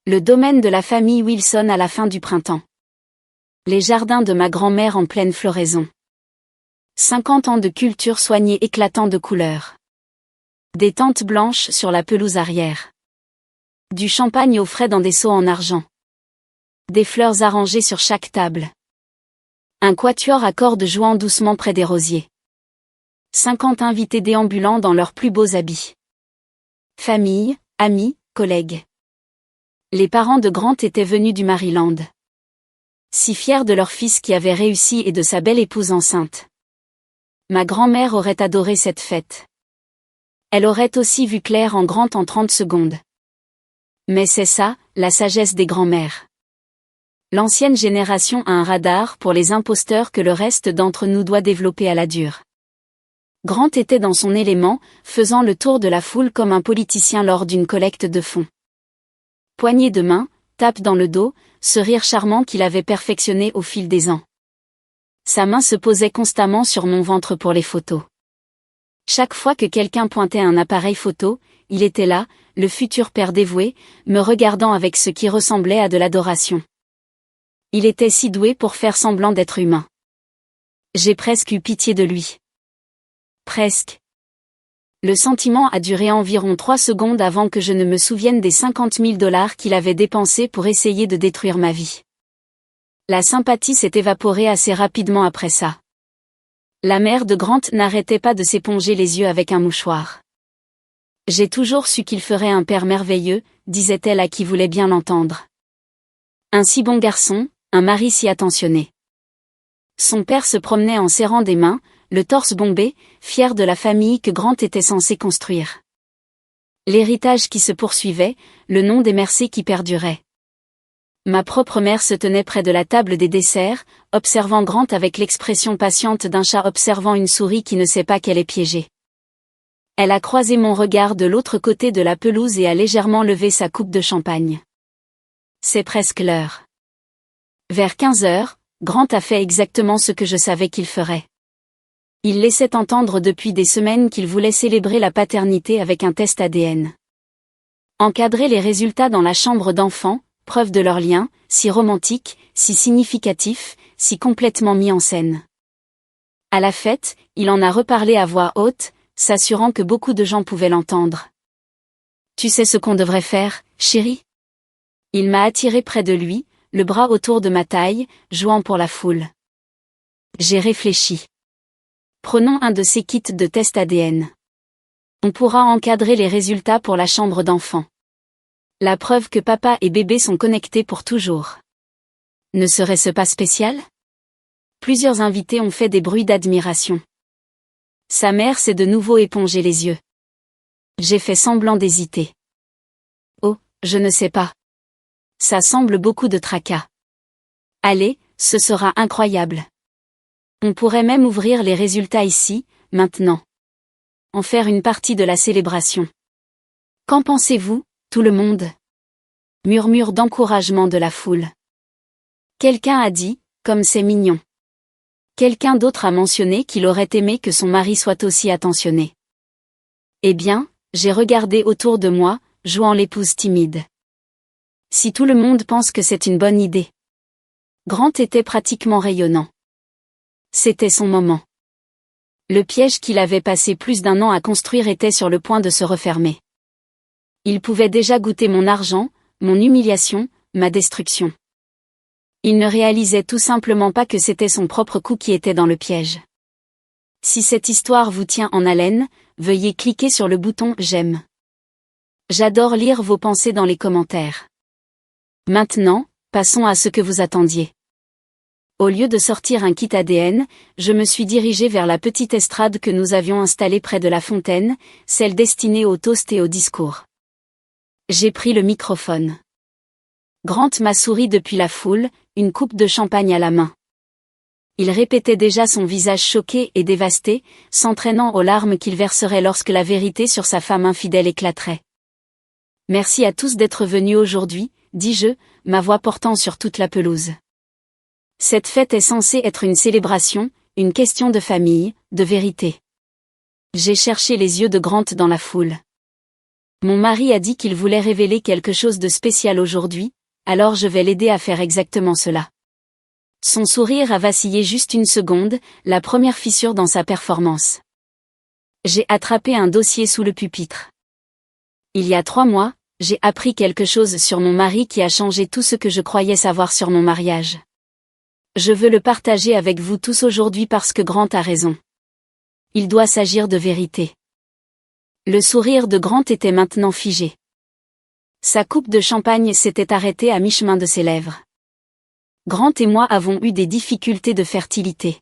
Le domaine de la famille Wilson à la fin du printemps. Les jardins de ma grand-mère en pleine floraison. 50 ans de culture soignée éclatant de couleurs. Des tentes blanches sur la pelouse arrière. Du champagne au frais dans des seaux en argent. Des fleurs arrangées sur chaque table. Un quatuor à cordes jouant doucement près des rosiers. 50 invités déambulant dans leurs plus beaux habits. Famille, amis, collègues. Les parents de Grant étaient venus du Maryland. Si fiers de leur fils qui avait réussi et de sa belle épouse enceinte. Ma grand-mère aurait adoré cette fête. Elle aurait aussi vu clair en Grant en 30 secondes. Mais c'est ça, la sagesse des grands-mères. L'ancienne génération a un radar pour les imposteurs que le reste d'entre nous doit développer à la dure. Grant était dans son élément, faisant le tour de la foule comme un politicien lors d'une collecte de fonds. Poignée de main, tape dans le dos, ce rire charmant qu'il avait perfectionné au fil des ans. Sa main se posait constamment sur mon ventre pour les photos. Chaque fois que quelqu'un pointait un appareil photo, il était là, le futur père dévoué, me regardant avec ce qui ressemblait à de l'adoration. Il était si doué pour faire semblant d'être humain. J'ai presque eu pitié de lui. Presque. Le sentiment a duré environ 3 secondes avant que je ne me souvienne des $50 000 qu'il avait dépensés pour essayer de détruire ma vie. La sympathie s'est évaporée assez rapidement après ça. La mère de Grant n'arrêtait pas de s'éponger les yeux avec un mouchoir. J'ai toujours su qu'il ferait un père merveilleux, disait-elle à qui voulait bien l'entendre. Un si bon garçon, un mari si attentionné. Son père se promenait en serrant des mains, le torse bombé, fier de la famille que Grant était censé construire. L'héritage qui se poursuivait, le nom des Mercé qui perdurait. Ma propre mère se tenait près de la table des desserts, observant Grant avec l'expression patiente d'un chat observant une souris qui ne sait pas qu'elle est piégée. Elle a croisé mon regard de l'autre côté de la pelouse et a légèrement levé sa coupe de champagne. C'est presque l'heure. Vers 15 heures, Grant a fait exactement ce que je savais qu'il ferait. Il laissait entendre depuis des semaines qu'il voulait célébrer la paternité avec un test ADN. Encadrer les résultats dans la chambre d'enfants, preuve de leur lien, si romantique, si significatif, si complètement mis en scène. À la fête, il en a reparlé à voix haute, s'assurant que beaucoup de gens pouvaient l'entendre. Tu sais ce qu'on devrait faire, chérie? Il m'a attiré près de lui, le bras autour de ma taille, jouant pour la foule. J'ai réfléchi. Prenons un de ces kits de test ADN. On pourra encadrer les résultats pour la chambre d'enfant. La preuve que papa et bébé sont connectés pour toujours. Ne serait-ce pas spécial? Plusieurs invités ont fait des bruits d'admiration. Sa mère s'est de nouveau épongé les yeux. J'ai fait semblant d'hésiter. Oh, je ne sais pas. Ça semble beaucoup de tracas. Allez, ce sera incroyable. On pourrait même ouvrir les résultats ici, maintenant. En faire une partie de la célébration. Qu'en pensez-vous, tout le monde? Murmure d'encouragement de la foule. Quelqu'un a dit, comme c'est mignon. Quelqu'un d'autre a mentionné qu'il aurait aimé que son mari soit aussi attentionné. Eh bien, j'ai regardé autour de moi, jouant l'épouse timide. Si tout le monde pense que c'est une bonne idée. Grant était pratiquement rayonnant. C'était son moment. Le piège qu'il avait passé plus d'1 an à construire était sur le point de se refermer. Il pouvait déjà goûter mon argent, mon humiliation, ma destruction. Il ne réalisait tout simplement pas que c'était son propre coup qui était dans le piège. Si cette histoire vous tient en haleine, veuillez cliquer sur le bouton « J'aime ». J'adore lire vos pensées dans les commentaires. Maintenant, passons à ce que vous attendiez. Au lieu de sortir un kit ADN, je me suis dirigée vers la petite estrade que nous avions installée près de la fontaine, celle destinée au toast et au discours. J'ai pris le microphone. Grant m'a souri depuis la foule, une coupe de champagne à la main. Il répétait déjà son visage choqué et dévasté, s'entraînant aux larmes qu'il verserait lorsque la vérité sur sa femme infidèle éclaterait. Merci à tous d'être venus aujourd'hui, dis-je, ma voix portant sur toute la pelouse. Cette fête est censée être une célébration, une question de famille, de vérité. J'ai cherché les yeux de Grant dans la foule. Mon mari a dit qu'il voulait révéler quelque chose de spécial aujourd'hui, alors je vais l'aider à faire exactement cela. Son sourire a vacillé juste 1 seconde, la première fissure dans sa performance. J'ai attrapé un dossier sous le pupitre. Il y a 3 mois, J'ai appris quelque chose sur mon mari qui a changé tout ce que je croyais savoir sur mon mariage. Je veux le partager avec vous tous aujourd'hui parce que Grant a raison. Il doit s'agir de vérité. Le sourire de Grant était maintenant figé. Sa coupe de champagne s'était arrêtée à mi-chemin de ses lèvres. Grant et moi avons eu des difficultés de fertilité.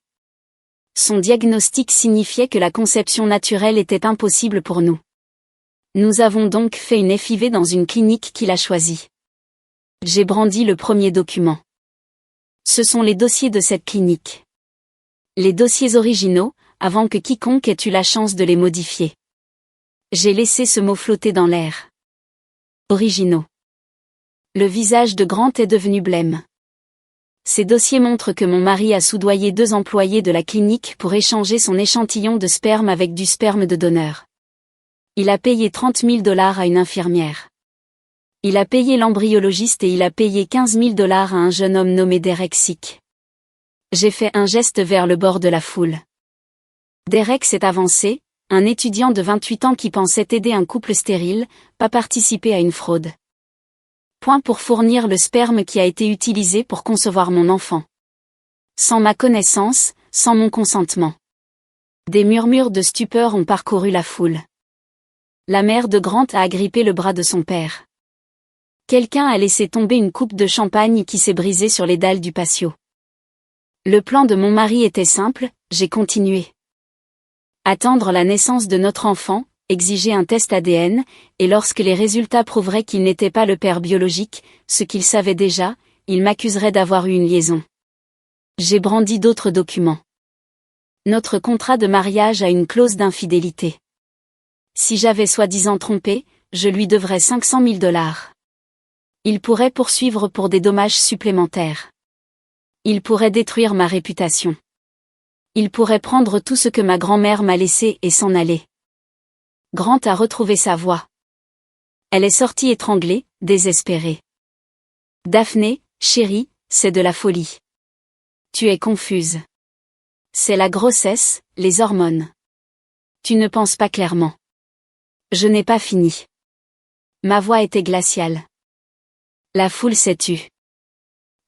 Son diagnostic signifiait que la conception naturelle était impossible pour nous. Nous avons donc fait une FIV dans une clinique qu'il a choisie. J'ai brandi le premier document. Ce sont les dossiers de cette clinique. Les dossiers originaux, avant que quiconque ait eu la chance de les modifier. J'ai laissé ce mot flotter dans l'air. Originaux. Le visage de Grant est devenu blême. Ces dossiers montrent que mon mari a soudoyé 2 employés de la clinique pour échanger son échantillon de sperme avec du sperme de donneur. Il a payé $30 000 à une infirmière. Il a payé l'embryologiste et il a payé $15 000 à un jeune homme nommé Derek Sick. J'ai fait un geste vers le bord de la foule. Derek s'est avancé, un étudiant de 28 ans qui pensait aider un couple stérile, pas participer à une fraude. Point pour fournir le sperme qui a été utilisé pour concevoir mon enfant. Sans ma connaissance, sans mon consentement. Des murmures de stupeur ont parcouru la foule. La mère de Grant a agrippé le bras de son père. Quelqu'un a laissé tomber une coupe de champagne qui s'est brisée sur les dalles du patio. Le plan de mon mari était simple, j'ai continué. Attendre la naissance de notre enfant, exiger un test ADN, et lorsque les résultats prouveraient qu'il n'était pas le père biologique, ce qu'il savait déjà, il m'accuserait d'avoir eu une liaison. J'ai brandi d'autres documents. Notre contrat de mariage a une clause d'infidélité. Si j'avais soi-disant trompé, je lui devrais $500 000. Il pourrait poursuivre pour des dommages supplémentaires. Il pourrait détruire ma réputation. Il pourrait prendre tout ce que ma grand-mère m'a laissé et s'en aller. Grant a retrouvé sa voix. Elle est sortie étranglée, désespérée. Daphné, chérie, c'est de la folie. Tu es confuse. C'est la grossesse, les hormones. Tu ne penses pas clairement. Je n'ai pas fini. Ma voix était glaciale. La foule s'est tue.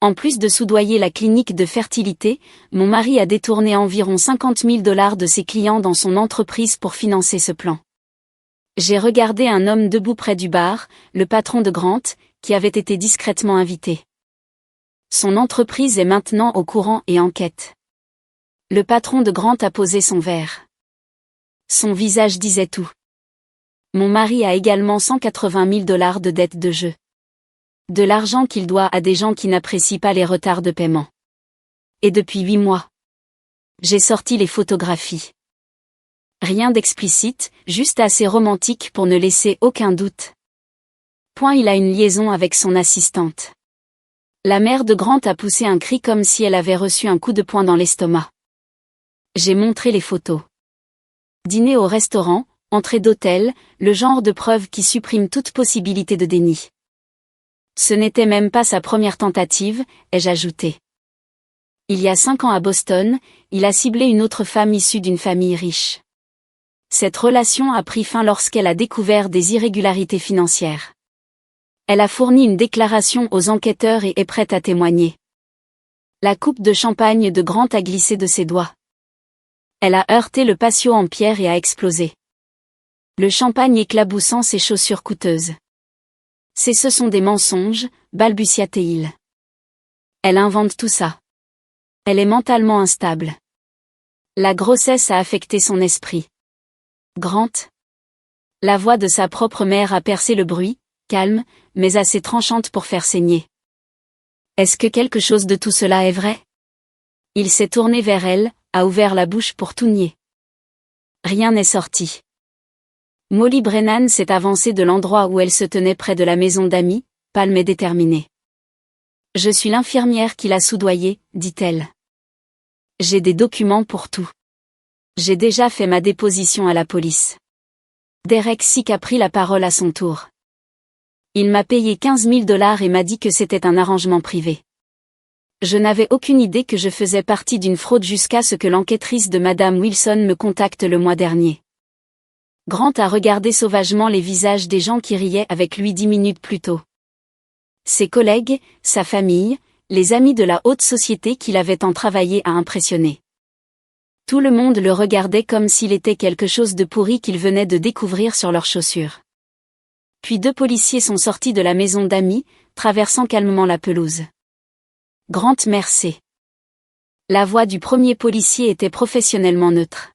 En plus de soudoyer la clinique de fertilité, mon mari a détourné environ $50 000 de ses clients dans son entreprise pour financer ce plan. J'ai regardé un homme debout près du bar, le patron de Grant, qui avait été discrètement invité. Son entreprise est maintenant au courant et en quête. Le patron de Grant a posé son verre. Son visage disait tout. Mon mari a également $180 000 de dettes de jeu. De l'argent qu'il doit à des gens qui n'apprécient pas les retards de paiement. Et depuis 8 mois. J'ai sorti les photographies. Rien d'explicite, juste assez romantique pour ne laisser aucun doute. Point, il a une liaison avec son assistante. La mère de Grant a poussé un cri comme si elle avait reçu un coup de poing dans l'estomac. J'ai montré les photos. Dîner au restaurant, entrée d'hôtel, le genre de preuve qui supprime toute possibilité de déni. Ce n'était même pas sa première tentative, ai-je ajouté. Il y a 5 ans à Boston, il a ciblé une autre femme issue d'une famille riche. Cette relation a pris fin lorsqu'elle a découvert des irrégularités financières. Elle a fourni une déclaration aux enquêteurs et est prête à témoigner. La coupe de champagne de Grant a glissé de ses doigts. Elle a heurté le patio en pierre et a explosé. Le champagne éclaboussant ses chaussures coûteuses. Ce sont des mensonges, balbutia-t-il. Elle invente tout ça. Elle est mentalement instable. La grossesse a affecté son esprit. Grant. La voix de sa propre mère a percé le bruit, calme, mais assez tranchante pour faire saigner. Est-ce que quelque chose de tout cela est vrai? Il s'est tourné vers elle, a ouvert la bouche pour tout nier. Rien n'est sorti. Molly Brennan s'est avancée de l'endroit où elle se tenait près de la maison d'amis, palme et déterminée. Je suis l'infirmière qui l'a soudoyée, dit-elle. J'ai des documents pour tout. J'ai déjà fait ma déposition à la police. Derek Sick a pris la parole à son tour. Il m'a payé $15 000 et m'a dit que c'était un arrangement privé. Je n'avais aucune idée que je faisais partie d'une fraude jusqu'à ce que l'enquêtrice de Madame Wilson me contacte le mois dernier. Grant a regardé sauvagement les visages des gens qui riaient avec lui 10 minutes plus tôt. Ses collègues, sa famille, les amis de la haute société qu'il avait tant travaillé à impressionner. Tout le monde le regardait comme s'il était quelque chose de pourri qu'il venait de découvrir sur leurs chaussures. Puis 2 policiers sont sortis de la maison d'amis, traversant calmement la pelouse. Grant merci. La voix du premier policier était professionnellement neutre.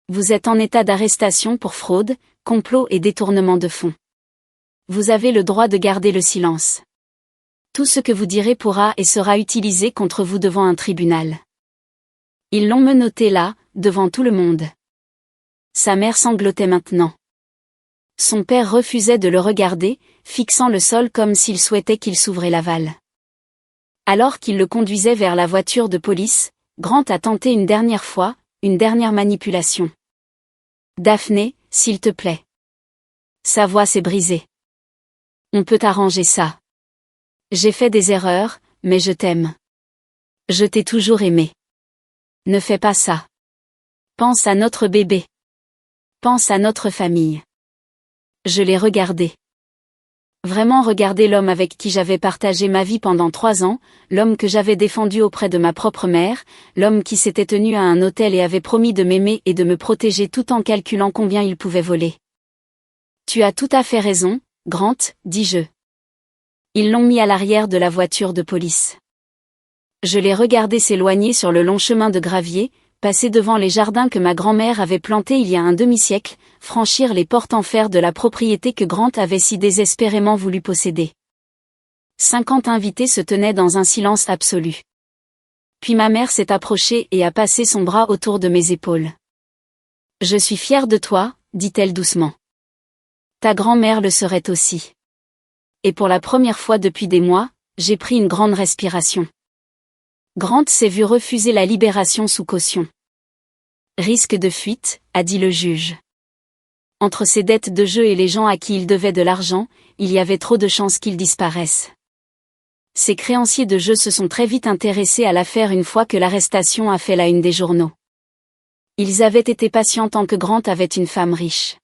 Vous êtes en état d'arrestation pour fraude, complot et détournement de fonds. Vous avez le droit de garder le silence. Tout ce que vous direz pourra et sera utilisé contre vous devant un tribunal. Ils l'ont menotté là, devant tout le monde. Sa mère sanglotait maintenant. Son père refusait de le regarder, fixant le sol comme s'il souhaitait qu'il s'ouvrait l'aval. Alors qu'il le conduisait vers la voiture de police, Grant a tenté une dernière fois, une dernière manipulation. Daphné, s'il te plaît. Sa voix s'est brisée. On peut arranger ça. J'ai fait des erreurs, mais je t'aime. Je t'ai toujours aimé. Ne fais pas ça. Pense à notre bébé. Pense à notre famille. Je l'ai regardé. Vraiment regarder l'homme avec qui j'avais partagé ma vie pendant 3 ans, l'homme que j'avais défendu auprès de ma propre mère, l'homme qui s'était tenu à un hôtel et avait promis de m'aimer et de me protéger tout en calculant combien il pouvait voler. Tu as tout à fait raison, Grant, dis-je. Ils l'ont mis à l'arrière de la voiture de police. Je l'ai regardé s'éloigner sur le long chemin de gravier, passer devant les jardins que ma grand-mère avait plantés il y a un demi-siècle, franchir les portes en fer de la propriété que Grant avait si désespérément voulu posséder. 50 invités se tenaient dans un silence absolu. Puis ma mère s'est approchée et a passé son bras autour de mes épaules. « Je suis fière de toi, dit-elle doucement. Ta grand-mère le serait aussi. » Et pour la première fois depuis des mois, j'ai pris une grande respiration. Grant s'est vu refuser la libération sous caution. Risque de fuite, a dit le juge. Entre ses dettes de jeu et les gens à qui il devait de l'argent, il y avait trop de chances qu'il disparaisse. Ses créanciers de jeu se sont très vite intéressés à l'affaire une fois que l'arrestation a fait la une des journaux. Ils avaient été patients tant que Grant avait une femme riche.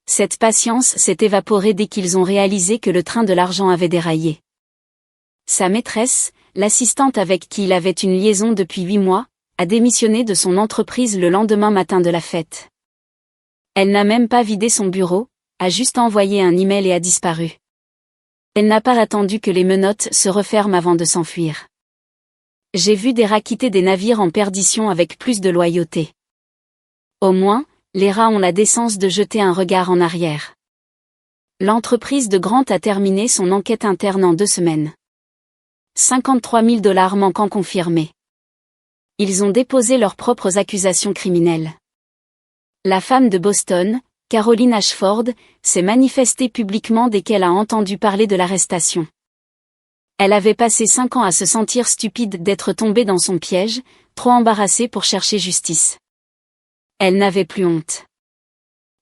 Cette patience s'est évaporée dès qu'ils ont réalisé que le train de l'argent avait déraillé. Sa maîtresse, l'assistante avec qui il avait une liaison depuis 8 mois, a démissionné de son entreprise le lendemain matin de la fête. Elle n'a même pas vidé son bureau, a juste envoyé un email et a disparu. Elle n'a pas attendu que les menottes se referment avant de s'enfuir. J'ai vu des rats quitter des navires en perdition avec plus de loyauté. Au moins, les rats ont la décence de jeter un regard en arrière. L'entreprise de Grant a terminé son enquête interne en 2 semaines. 53 000 $ manquants confirmés. Ils ont déposé leurs propres accusations criminelles. La femme de Boston, Caroline Ashford, s'est manifestée publiquement dès qu'elle a entendu parler de l'arrestation. Elle avait passé 5 ans à se sentir stupide d'être tombée dans son piège, trop embarrassée pour chercher justice. Elle n'avait plus honte.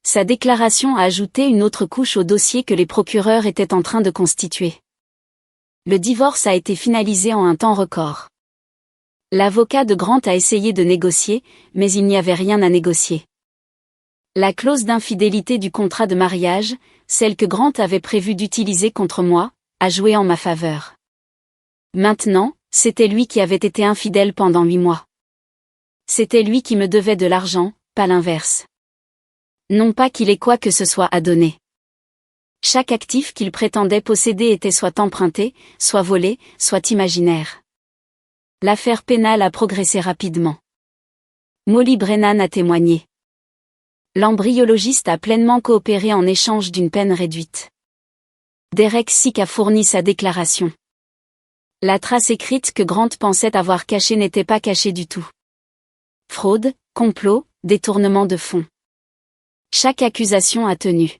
Sa déclaration a ajouté une autre couche au dossier que les procureurs étaient en train de constituer. Le divorce a été finalisé en un temps record. L'avocat de Grant a essayé de négocier, mais il n'y avait rien à négocier. La clause d'infidélité du contrat de mariage, celle que Grant avait prévu d'utiliser contre moi, a joué en ma faveur. Maintenant, c'était lui qui avait été infidèle pendant 8 mois. C'était lui qui me devait de l'argent, pas l'inverse. Non pas qu'il ait quoi que ce soit à donner. Chaque actif qu'il prétendait posséder était soit emprunté, soit volé, soit imaginaire. L'affaire pénale a progressé rapidement. Molly Brennan a témoigné. L'embryologiste a pleinement coopéré en échange d'une peine réduite. Derek Sick a fourni sa déclaration. La trace écrite que Grant pensait avoir cachée n'était pas cachée du tout. Fraude, complot, détournement de fonds. Chaque accusation a tenu.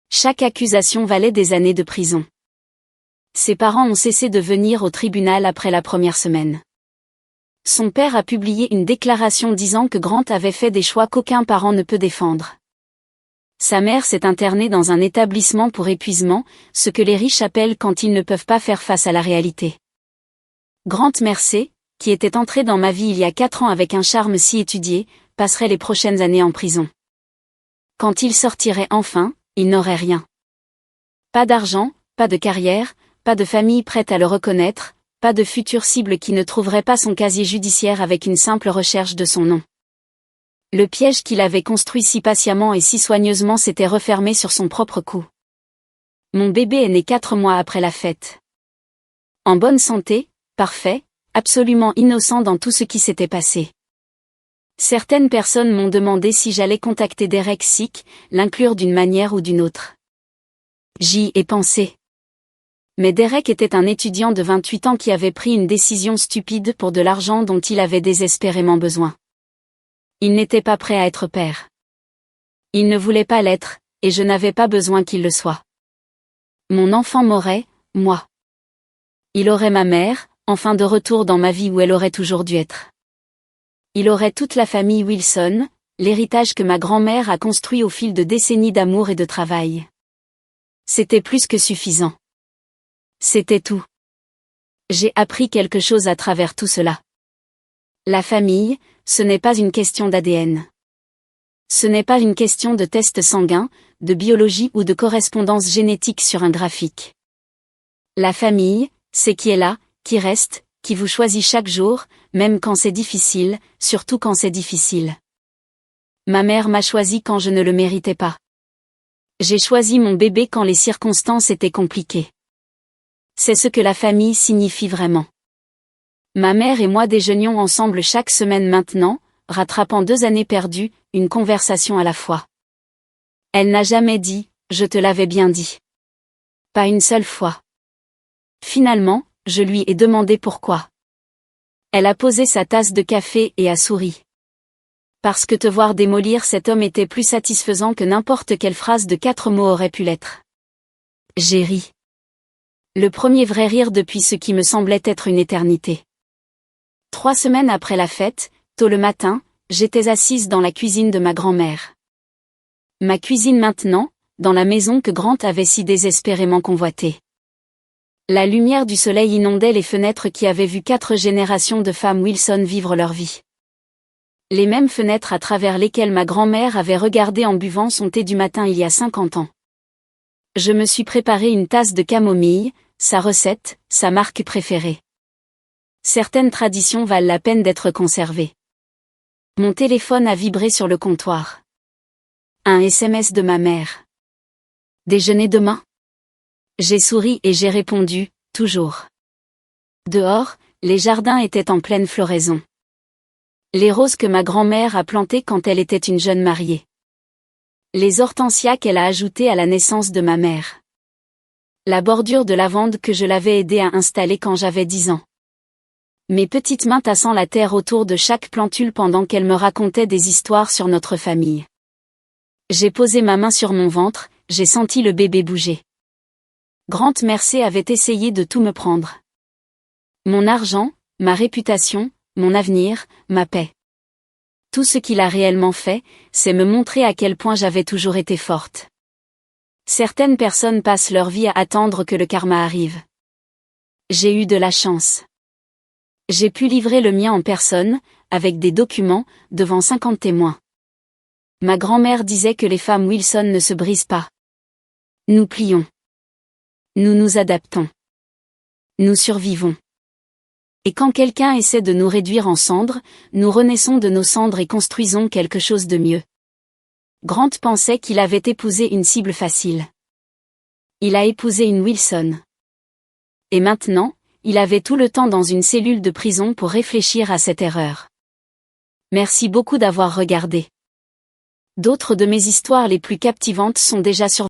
Chaque accusation valait des années de prison. Ses parents ont cessé de venir au tribunal après la première semaine. Son père a publié une déclaration disant que Grant avait fait des choix qu'aucun parent ne peut défendre. Sa mère s'est internée dans un établissement pour épuisement, ce que les riches appellent quand ils ne peuvent pas faire face à la réalité. Grant Mercer, qui était entré dans ma vie il y a 4 ans avec un charme si étudié, passerait les prochaines années en prison. Quand il sortirait enfin, il n'aurait rien. Pas d'argent, pas de carrière, pas de famille prête à le reconnaître, pas de future cible qui ne trouverait pas son casier judiciaire avec une simple recherche de son nom. Le piège qu'il avait construit si patiemment et si soigneusement s'était refermé sur son propre cou. Mon bébé est né 4 mois après la fête. En bonne santé, parfait, absolument innocent dans tout ce qui s'était passé. Certaines personnes m'ont demandé si j'allais contacter Derek Sick, l'inclure d'une manière ou d'une autre. J'y ai pensé. Mais Derek était un étudiant de 28 ans qui avait pris une décision stupide pour de l'argent dont il avait désespérément besoin. Il n'était pas prêt à être père. Il ne voulait pas l'être, et je n'avais pas besoin qu'il le soit. Mon enfant m'aurait, moi. Il aurait ma mère, enfin de retour dans ma vie où elle aurait toujours dû être. Il aurait toute la famille Wilson, l'héritage que ma grand-mère a construit au fil de décennies d'amour et de travail. C'était plus que suffisant. C'était tout. J'ai appris quelque chose à travers tout cela. La famille, ce n'est pas une question d'ADN. Ce n'est pas une question de test sanguin, de biologie ou de correspondance génétique sur un graphique. La famille, c'est qui est là, qui reste, qui vous choisit chaque jour, même quand c'est difficile, surtout quand c'est difficile. Ma mère m'a choisi quand je ne le méritais pas. J'ai choisi mon bébé quand les circonstances étaient compliquées. C'est ce que la famille signifie vraiment. Ma mère et moi déjeunions ensemble chaque semaine maintenant, rattrapant 2 années perdues, une conversation à la fois. Elle n'a jamais dit « je te l'avais bien dit ». Pas une seule fois. Finalement, je lui ai demandé pourquoi. Elle a posé sa tasse de café et a souri. Parce que te voir démolir cet homme était plus satisfaisant que n'importe quelle phrase de 4 mots aurait pu l'être. J'ai ri. Le premier vrai rire depuis ce qui me semblait être une éternité. 3 semaines après la fête, tôt le matin, j'étais assise dans la cuisine de ma grand-mère. Ma cuisine maintenant, dans la maison que Grant avait si désespérément convoitée. La lumière du soleil inondait les fenêtres qui avaient vu 4 générations de femmes Wilson vivre leur vie. Les mêmes fenêtres à travers lesquelles ma grand-mère avait regardé en buvant son thé du matin il y a 50 ans. Je me suis préparé une tasse de camomille, sa recette, sa marque préférée. Certaines traditions valent la peine d'être conservées. Mon téléphone a vibré sur le comptoir. Un SMS de ma mère. Déjeuner demain? J'ai souri et j'ai répondu, toujours. Dehors, les jardins étaient en pleine floraison. Les roses que ma grand-mère a plantées quand elle était une jeune mariée. Les hortensias qu'elle a ajoutées à la naissance de ma mère. La bordure de lavande que je l'avais aidée à installer quand j'avais 10 ans. Mes petites mains tassant la terre autour de chaque plantule pendant qu'elle me racontait des histoires sur notre famille. J'ai posé ma main sur mon ventre, j'ai senti le bébé bouger. Grant Mercer avait essayé de tout me prendre. Mon argent, ma réputation, mon avenir, ma paix. Tout ce qu'il a réellement fait, c'est me montrer à quel point j'avais toujours été forte. Certaines personnes passent leur vie à attendre que le karma arrive. J'ai eu de la chance. J'ai pu livrer le mien en personne, avec des documents, devant 50 témoins. Ma grand-mère disait que les femmes Wilson ne se brisent pas. Nous plions. Nous nous adaptons. Nous survivons. Et quand quelqu'un essaie de nous réduire en cendres, nous renaissons de nos cendres et construisons quelque chose de mieux. Grant pensait qu'il avait épousé une cible facile. Il a épousé une Wilson. Et maintenant, il avait tout le temps dans une cellule de prison pour réfléchir à cette erreur. Merci beaucoup d'avoir regardé. D'autres de mes histoires les plus captivantes sont déjà sur